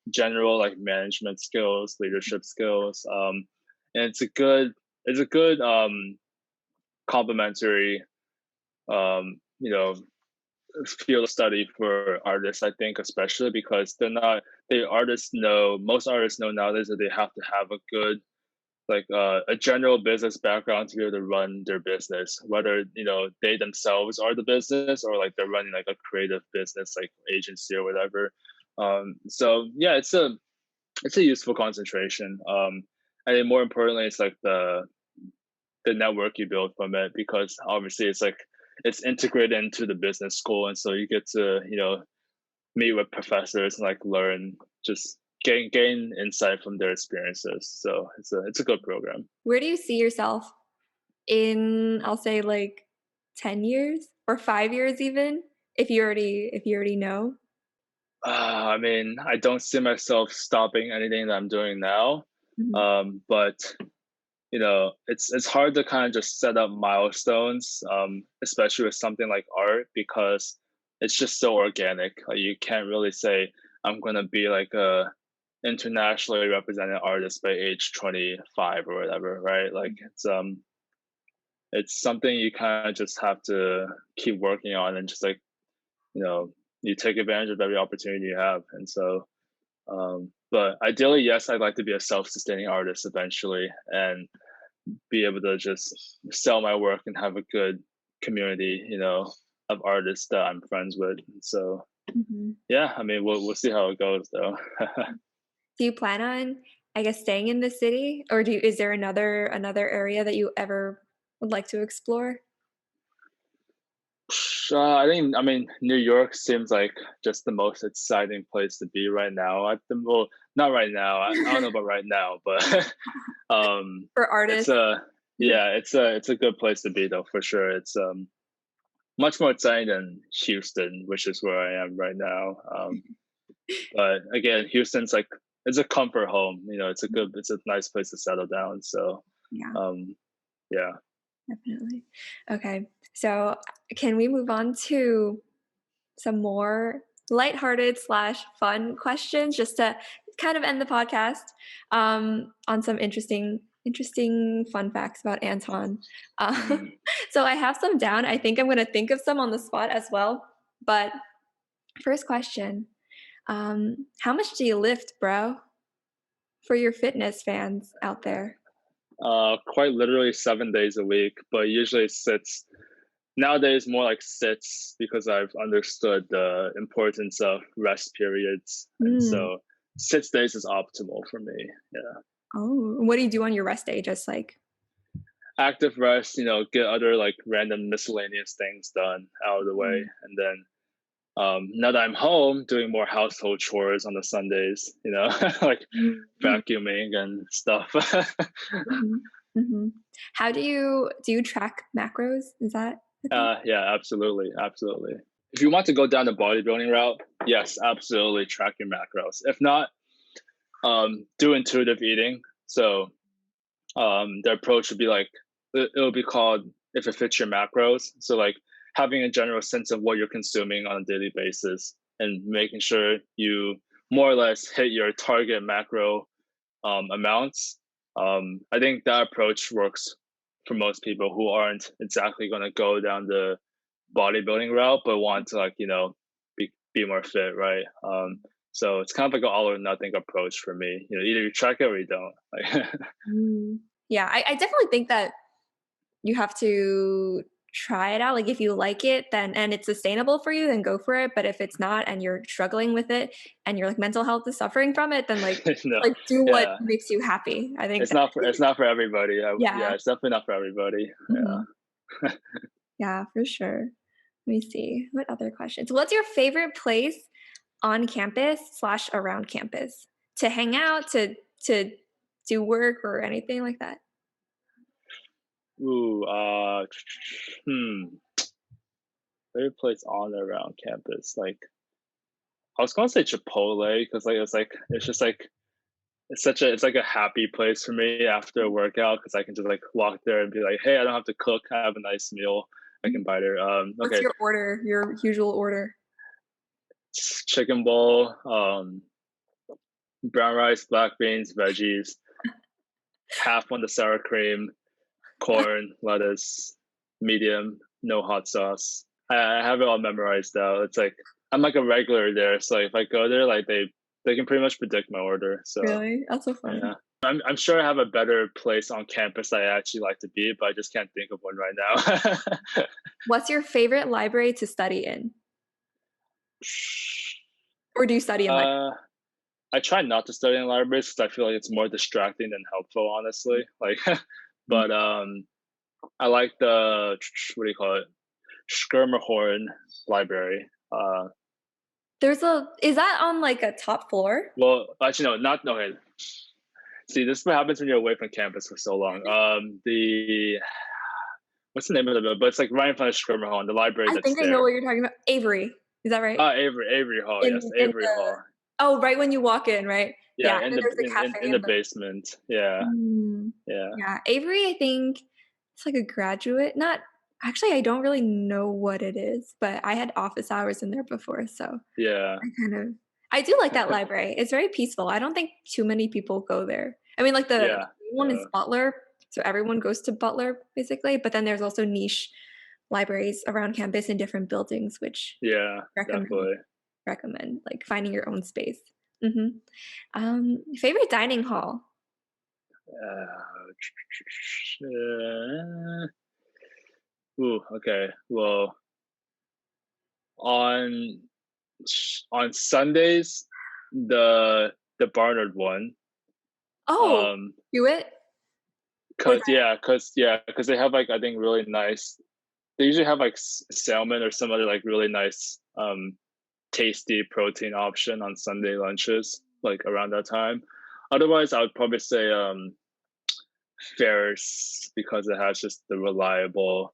general like management skills, leadership skills. And it's a good complementary um, you know field of study for artists, I think, especially because most artists know nowadays that they have to have a good a general business background to be able to run their business, whether they themselves are the business or like they're running like a creative business like agency or whatever. So yeah, it's a useful concentration. And then more importantly, it's like the network you build from it, because obviously it's integrated into the business school, and so you get to meet with professors and like learn, just gain insight from their experiences. So it's a good program. Where do you see yourself in, I'll say, like, 10 years or 5 years even, if you already know? I mean, I don't see myself stopping anything that I'm doing now, Mhm. but it's hard to kind of just set up milestones, especially with something like art, because it's just so organic. Like you can't really say I'm gonna be like a internationally represented artist by age 25 or whatever, right? Like it's something you kind of just have to keep working on, and just like you know you take advantage of every opportunity you have. And so but ideally, yes, I'd like to be a self-sustaining artist eventually, and be able to just sell my work and have a good community, of artists that I'm friends with. So Mhm. yeah, I mean, we'll see how it goes though. Do you plan on, I guess, staying in the city, or is there another area that you ever would like to explore? I mean, New York seems like just the most exciting place to be right now. Well, not right now. I don't know about right now, but For it's artists? a Mhm. yeah, it's a good place to be though, for sure. It's much more exciting than Houston, which is where I am right now. But again, Houston's like it's a comfort home. It's a nice place to settle down. So Yeah, um, yeah. definitely. Okay, so can we move on to some more lighthearted slash fun questions just to kind of end the podcast on some interesting Interesting fun facts about Anton. Uh, Mm. so I have some down. I think I'm gonna think of some on the spot as well. But first question, how much do you lift, bro? For your fitness fans out there. Quite literally 7 days a week, but usually sits. Nowadays, more like sits because I've understood the importance of rest periods, and Mm. so 6 days is optimal for me. Yeah, Oh, what do you do on your rest day? Just like active rest, get other like random miscellaneous things done out of the way, mm, and then now that I'm home, doing more household chores on the Sundays, like mm, mm, vacuuming and stuff. mhm, mhm. How do you track macros? Is that a thing? Yeah, absolutely, absolutely. If you want to go down the bodybuilding route, yes, absolutely track your macros. If not, do intuitive eating. So the approach would be like it'll be called if it fits your macros. So like having a general sense of what you're consuming on a daily basis and making sure you more or less hit your target macro amounts. I think that approach works for most people who aren't exactly going to go down the bodybuilding route, but want to like be more fit, right? So it's kind of like an all or nothing approach for me. Either you track it or you don't. Like, Mm. Yeah, I definitely think that you have to try it out. Like if you like it, then and it's sustainable for you, then go for it. But if it's not and you're struggling with it and your like mental health is suffering from it, then no, like do what yeah, makes you happy. I think it's that not for everybody. yeah. Yeah, it's definitely not for everybody. Mhm. Yeah. Yeah, for sure. Let me see. What other questions? What's your favorite place on campus slash around campus to hang out, to do work or anything like that? Ooh, hmm. Favorite place on or around campus? Like, I was gonna say Chipotle because it's just like it's like a happy place for me after a workout because I can just like walk there and be like, hey, I don't have to cook. I have a nice meal I can Mhm. buy there. What's Okay, your order, your usual order? chicken bowl, brown rice, black beans, veggies, half on the sour cream, corn, lettuce, medium, no hot sauce. I have it all memorized out. It's like I'm like a regular there, so if I go there, like they can pretty much predict my order. So Really? That's so yeah. funny. I'm sure I have a better place on campus I actually like to be, but I just can't think of one right now. What's your favorite library to study in? Or do you study in like uh, I try not to study in libraries because I feel like it's more distracting than helpful, honestly. Like, but I like the what do you call it? Skirmerhorn Library. there's a is that on like a top floor? Well, actually, no, not no. Okay. See, this is what happens when you're away from campus for so long. The what's the name of the building? But it's like right in front of Skirmerhorn, the library I that's think I know what there. you're talking about. Avery. Is that right? Avery Hall. Yes, In Avery the Hall. oh, right when you walk in, right? Yeah, Yeah, and in then the there's a cafe in the in the basement. Yeah, mm, yeah, yeah, Avery, I think it's like a graduate not actually, I don't really know what it is, but I had office hours in there before, so yeah, I kind of I do like that library. It's very peaceful. I don't think too many people go there. I mean, like the yeah, main one is Butler, so everyone goes to Butler basically, but then there's also niche libraries around campus in different buildings, which yeah, recommend definitely. recommend like finding your own space. Mhm. Favorite dining hall? Uh, okay. Well, on Sundays, the Barnard one. Oh, Um, Hewitt or cause they have like I think really nice. They usually have like salmon or some other like really nice tasty protein option on Sunday lunches like around that time. Otherwise, I would probably say Ferris because it has just the reliable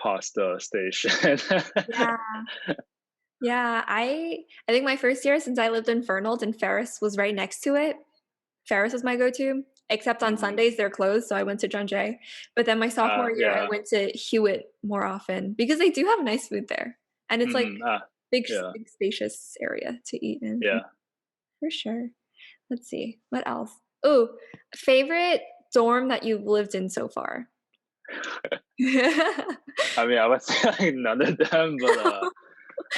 pasta station. yeah. Yeah, I think my first year since I lived in Fernald and Ferris was right next to it. Ferris was my go-to, except on Hmm. Sundays they're closed, so I went to John Jay. But then my sophomore year, I Yeah. went to Hewitt more often because they do have nice food there, and it's like Hmm. Yeah. big spacious area to eat in. Yeah. For sure. Let's see, what else? Oh, favorite dorm that you've lived in so far? I mean, I would say like none of them, but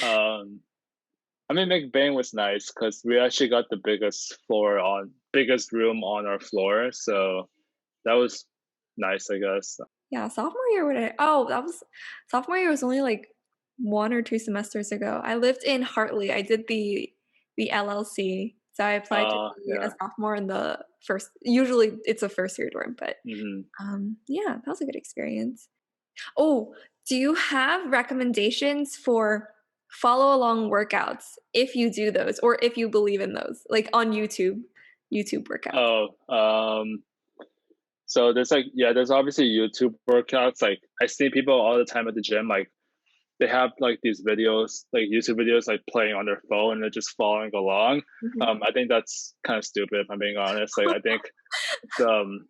I mean, McBain was nice because we actually got the biggest room on our floor, so that was nice, I guess. Yeah, sophomore year sophomore year was only like 1 or 2 semesters ago. I lived in Hartley. I did the LLC, so I applied to be a Yeah. sophomore in the first. Usually, it's a first year dorm, but Hmm. yeah, that was a good experience. Oh, do you have recommendations for follow along workouts if you do those or if you believe in those, like on YouTube workouts? Oh, so there's obviously YouTube workouts. Like I see people all the time at the gym, like they have like these videos, like YouTube videos, like playing on their phone and they're just following along. Mhm. I think that's kind of stupid if I'm being honest. Like I think um,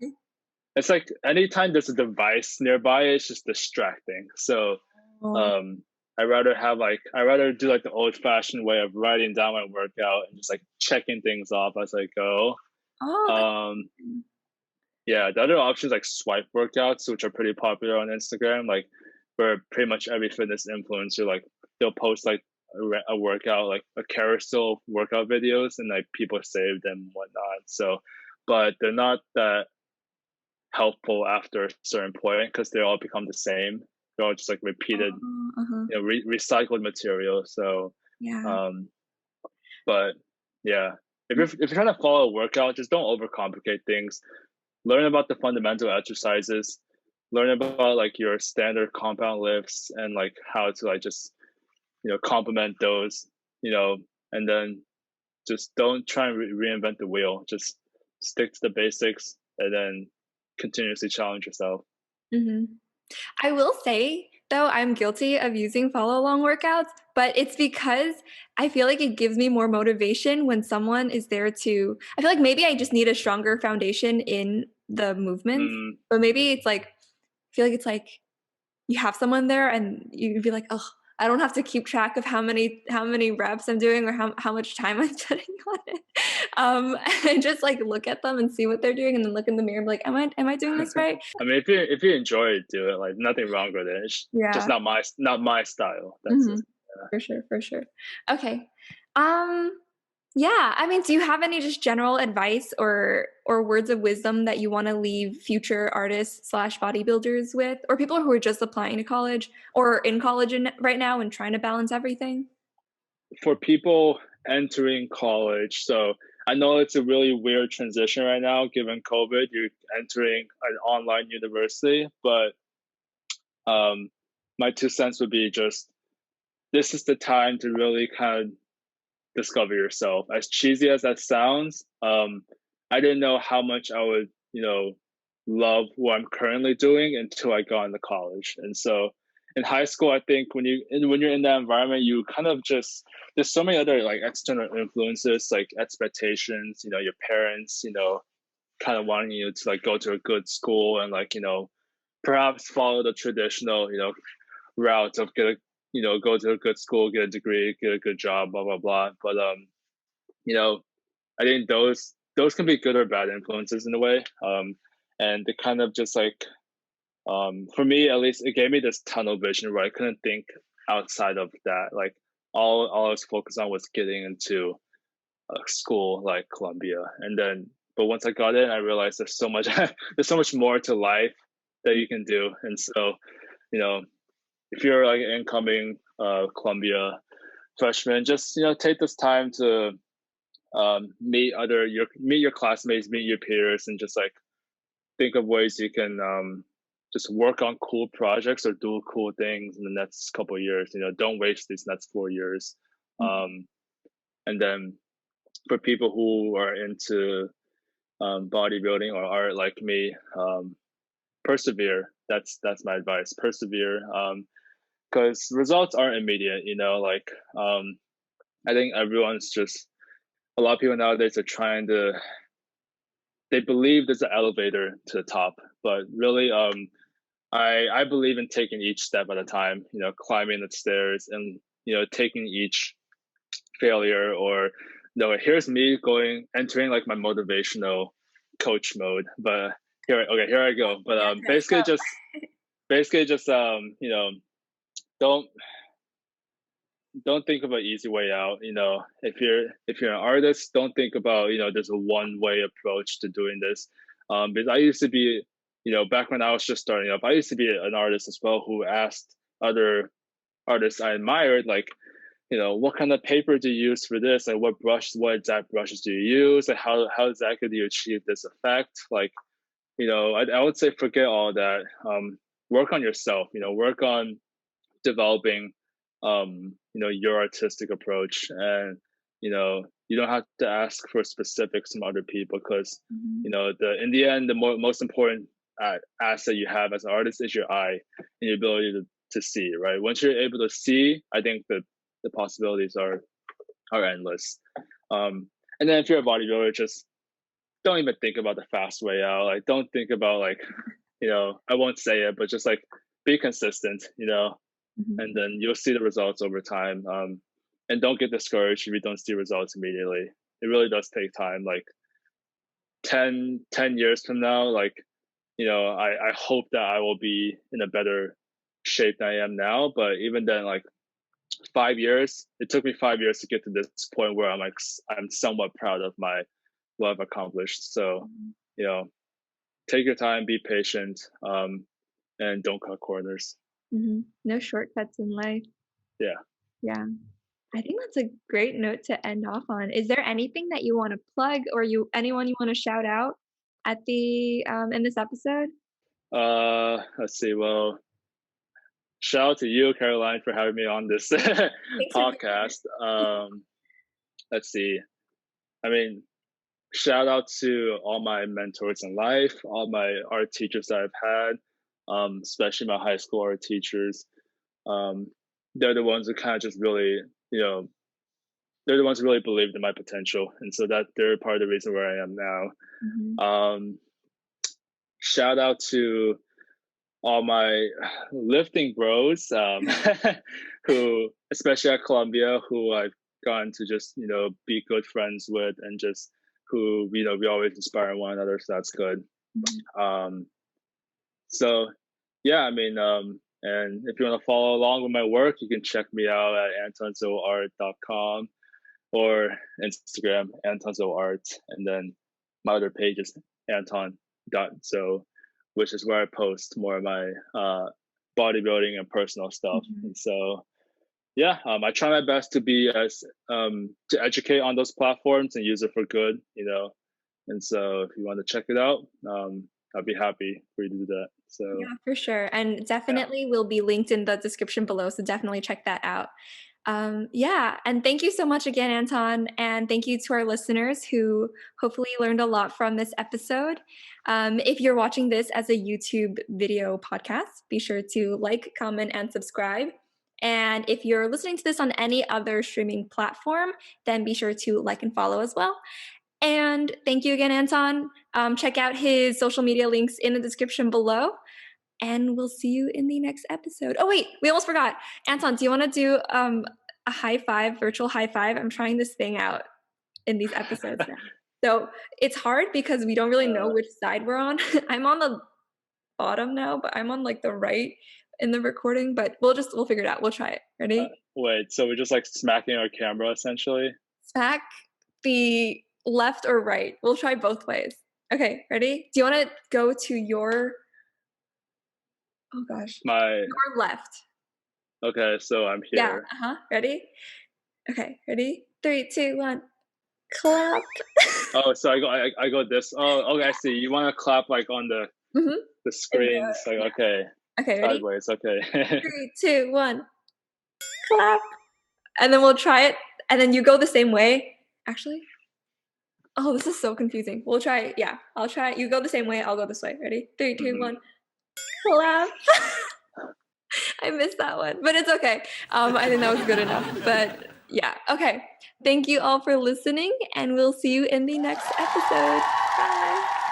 it's like anytime there's a device nearby, it's just distracting. So Oh, um, I rather do like the old fashioned way of writing down my workout and just like checking things off as I go. oh, that's Um, yeah, the other options like swipe workouts, which are pretty popular on Instagram, like where pretty much every fitness influencer like they'll post like a workout, like a carousel of workout videos, and like people save them and whatnot. So, but they're not that helpful after a certain point because they all become the same. They're all just like repeated, uh-huh. recycled material. So, Yeah. um, but yeah, if you're trying to follow a workout, just don't overcomplicate things. Learn about the fundamental exercises, learn about like your standard compound lifts and like how to like just complement those, and then just don't try and reinvent the wheel. Just stick to the basics and then continuously challenge yourself. Mhm. I will say, though, I'm guilty of using follow along workouts, but it's because I feel like it gives me more motivation when someone is there to. I feel like maybe I just need a stronger foundation in the movements, Mm, but maybe it's like, I feel like it's like you have someone there and you'd be like, oh, I don't have to keep track of how many reps I'm doing or how much time I'm spending on it. And just like look at them and see what they're doing and then look in the mirror and be like, am I doing this right? I mean, if you enjoy it, do it. Like nothing wrong with it. It's just Yeah. not my style. That's it. Mhm. For sure, for sure. Okay. Um, yeah, I mean, do you have any just general advice or words of wisdom that you wanna leave future artists/bodybuilders with, or people who are just applying to college or in college right now and trying to balance everything? For people entering college, so I know it's a really weird transition right now given COVID. You're entering an online university, but my 2 cents would be just this is the time to really kind of discover yourself. As cheesy as that sounds, I didn't know how much I would, love what I'm currently doing until I got into college. And so in high school, I think when you're in that environment, you kind of just there's so many other like external influences, like expectations, your parents, kind of wanting you to like go to a good school and like, perhaps follow the traditional, route of go to a good school, get a degree, get a good job, blah blah blah. But you know, I think those can be good or bad influences in a way. And they kind of just like for me at least, it gave me this tunnel vision where I couldn't think outside of that. Like all I was focused on was getting into a school like Columbia, and then but once I got in, I realized there's so much there's so much more to life that you can do, and so you know if you're like an incoming Columbia freshman, just take this time to meet your classmates, meet your peers, and just like think of ways you can just work on cool projects or do cool things in the next couple of years. Don't waste these next 4 years. Mhm. Um, and then for people who are into bodybuilding or art like me, persevere. That's my advice. Persevere. Because results aren't immediate. Like I think everyone's just a lot of people nowadays are trying to they believe there's an elevator to the top, but really I believe in taking each step at a time, climbing the stairs and taking each failure or no, here's me going entering like my motivational coach mode, but here I go. But Yes, yes, basically go. just you know, don't think of an easy way out. You know, if you're an artist, don't think about, there's a one way approach to doing this. Because I used to be, back when I was just starting up, I used to be an artist as well who asked other artists I admired, like, what kind of paper do you use for this? Like, what exact brushes do you use? Like, how exactly do you achieve this effect? Like, I would say forget all that. Work on yourself. Work on developing, your artistic approach, and you don't have to ask for specifics from other people, because in the end, the most important asset you have as an artist is your eye and your ability to see. Right? Once you're able to see, I think that the possibilities are endless. And then if you're a bodybuilder, just don't even think about the fast way out. Like, don't think about, like, I won't say it, but just like be consistent, and then you'll see the results over time. And don't get discouraged if you don't see results immediately. It really does take time. Like 10 years from now, like, I hope that I will be in a better shape than I am now. But even then, like, 5 years, it took me 5 years to get to this point where I'm somewhat proud of what I've accomplished. So, take your time, be patient, and don't cut corners. No shortcuts in life. Yeah. Yeah. I think that's a great note to end off on. Is there anything that you want to plug, or anyone you want to shout out at the in this episode? Let's see. Well, shout out to you, Caroline, for having me on this Thanks for being here. podcast. Let's see. I mean, shout out to all my mentors in life, all my art teachers that I've had, especially my high school art teachers. They're the ones who kind of just really, they're the ones who really believed in my potential, and so that they're part of the reason where I am now. Shout out to all my lifting bros, who, especially at Columbia, who I've gotten to just, be good friends with, and just who, we always inspire one another. So that's good. So yeah, I mean, and if you want to follow along with my work, you can check me out at AntonZhouArt.com or Instagram, AntonZhouArt, and then my other page is Anton.Zhou, which is where I post more of my bodybuilding and personal stuff. And so, yeah, I try my best to be to educate on those platforms and use it for good, And so, if you want to check it out, I'd be happy for you to do that. So yeah, for sure, and definitely will be linked in the description below. So definitely check that out. Yeah, and thank you so much again, Anton, and thank you to our listeners who hopefully learned a lot from this episode. If you're watching this as a YouTube video podcast, be sure to like, comment, and subscribe. And if you're listening to this on any other streaming platform, then be sure to like and follow as well. And thank you again, Anton. Check out his social media links in the description below. And we'll see you in the next episode. Oh, wait, we almost forgot. Anton, do you want to do a high five, virtual high five? I'm trying this thing out in these episodes now. So it's hard because we don't really know which side we're on. I'm on the bottom now, but I'm on like the right in the recording, but we'll figure it out. We'll try it. Ready? Wait, so we're just like smacking our camera essentially? Smack the left or right. We'll try both ways. Okay, ready? Do you want to go to your... Oh gosh. Your left. Okay, so I'm here. Yeah, ready? Okay, ready? 3, 2, 1. Clap. Oh, so I go this. Oh, okay, I see. You want to clap like on the screens. Like, okay. Okay, ready? Sideways, okay. 3, 2, 1. Clap. And then we'll try it. And then you go the same way. Actually. Oh, this is so confusing. We'll try it. Yeah, I'll try it. You go the same way. I'll go this way. Ready? 3, 2, 1. Clap. I missed that one, but it's okay. I think that was good enough. But yeah, okay. Thank you all for listening, and we'll see you in the next episode. Bye.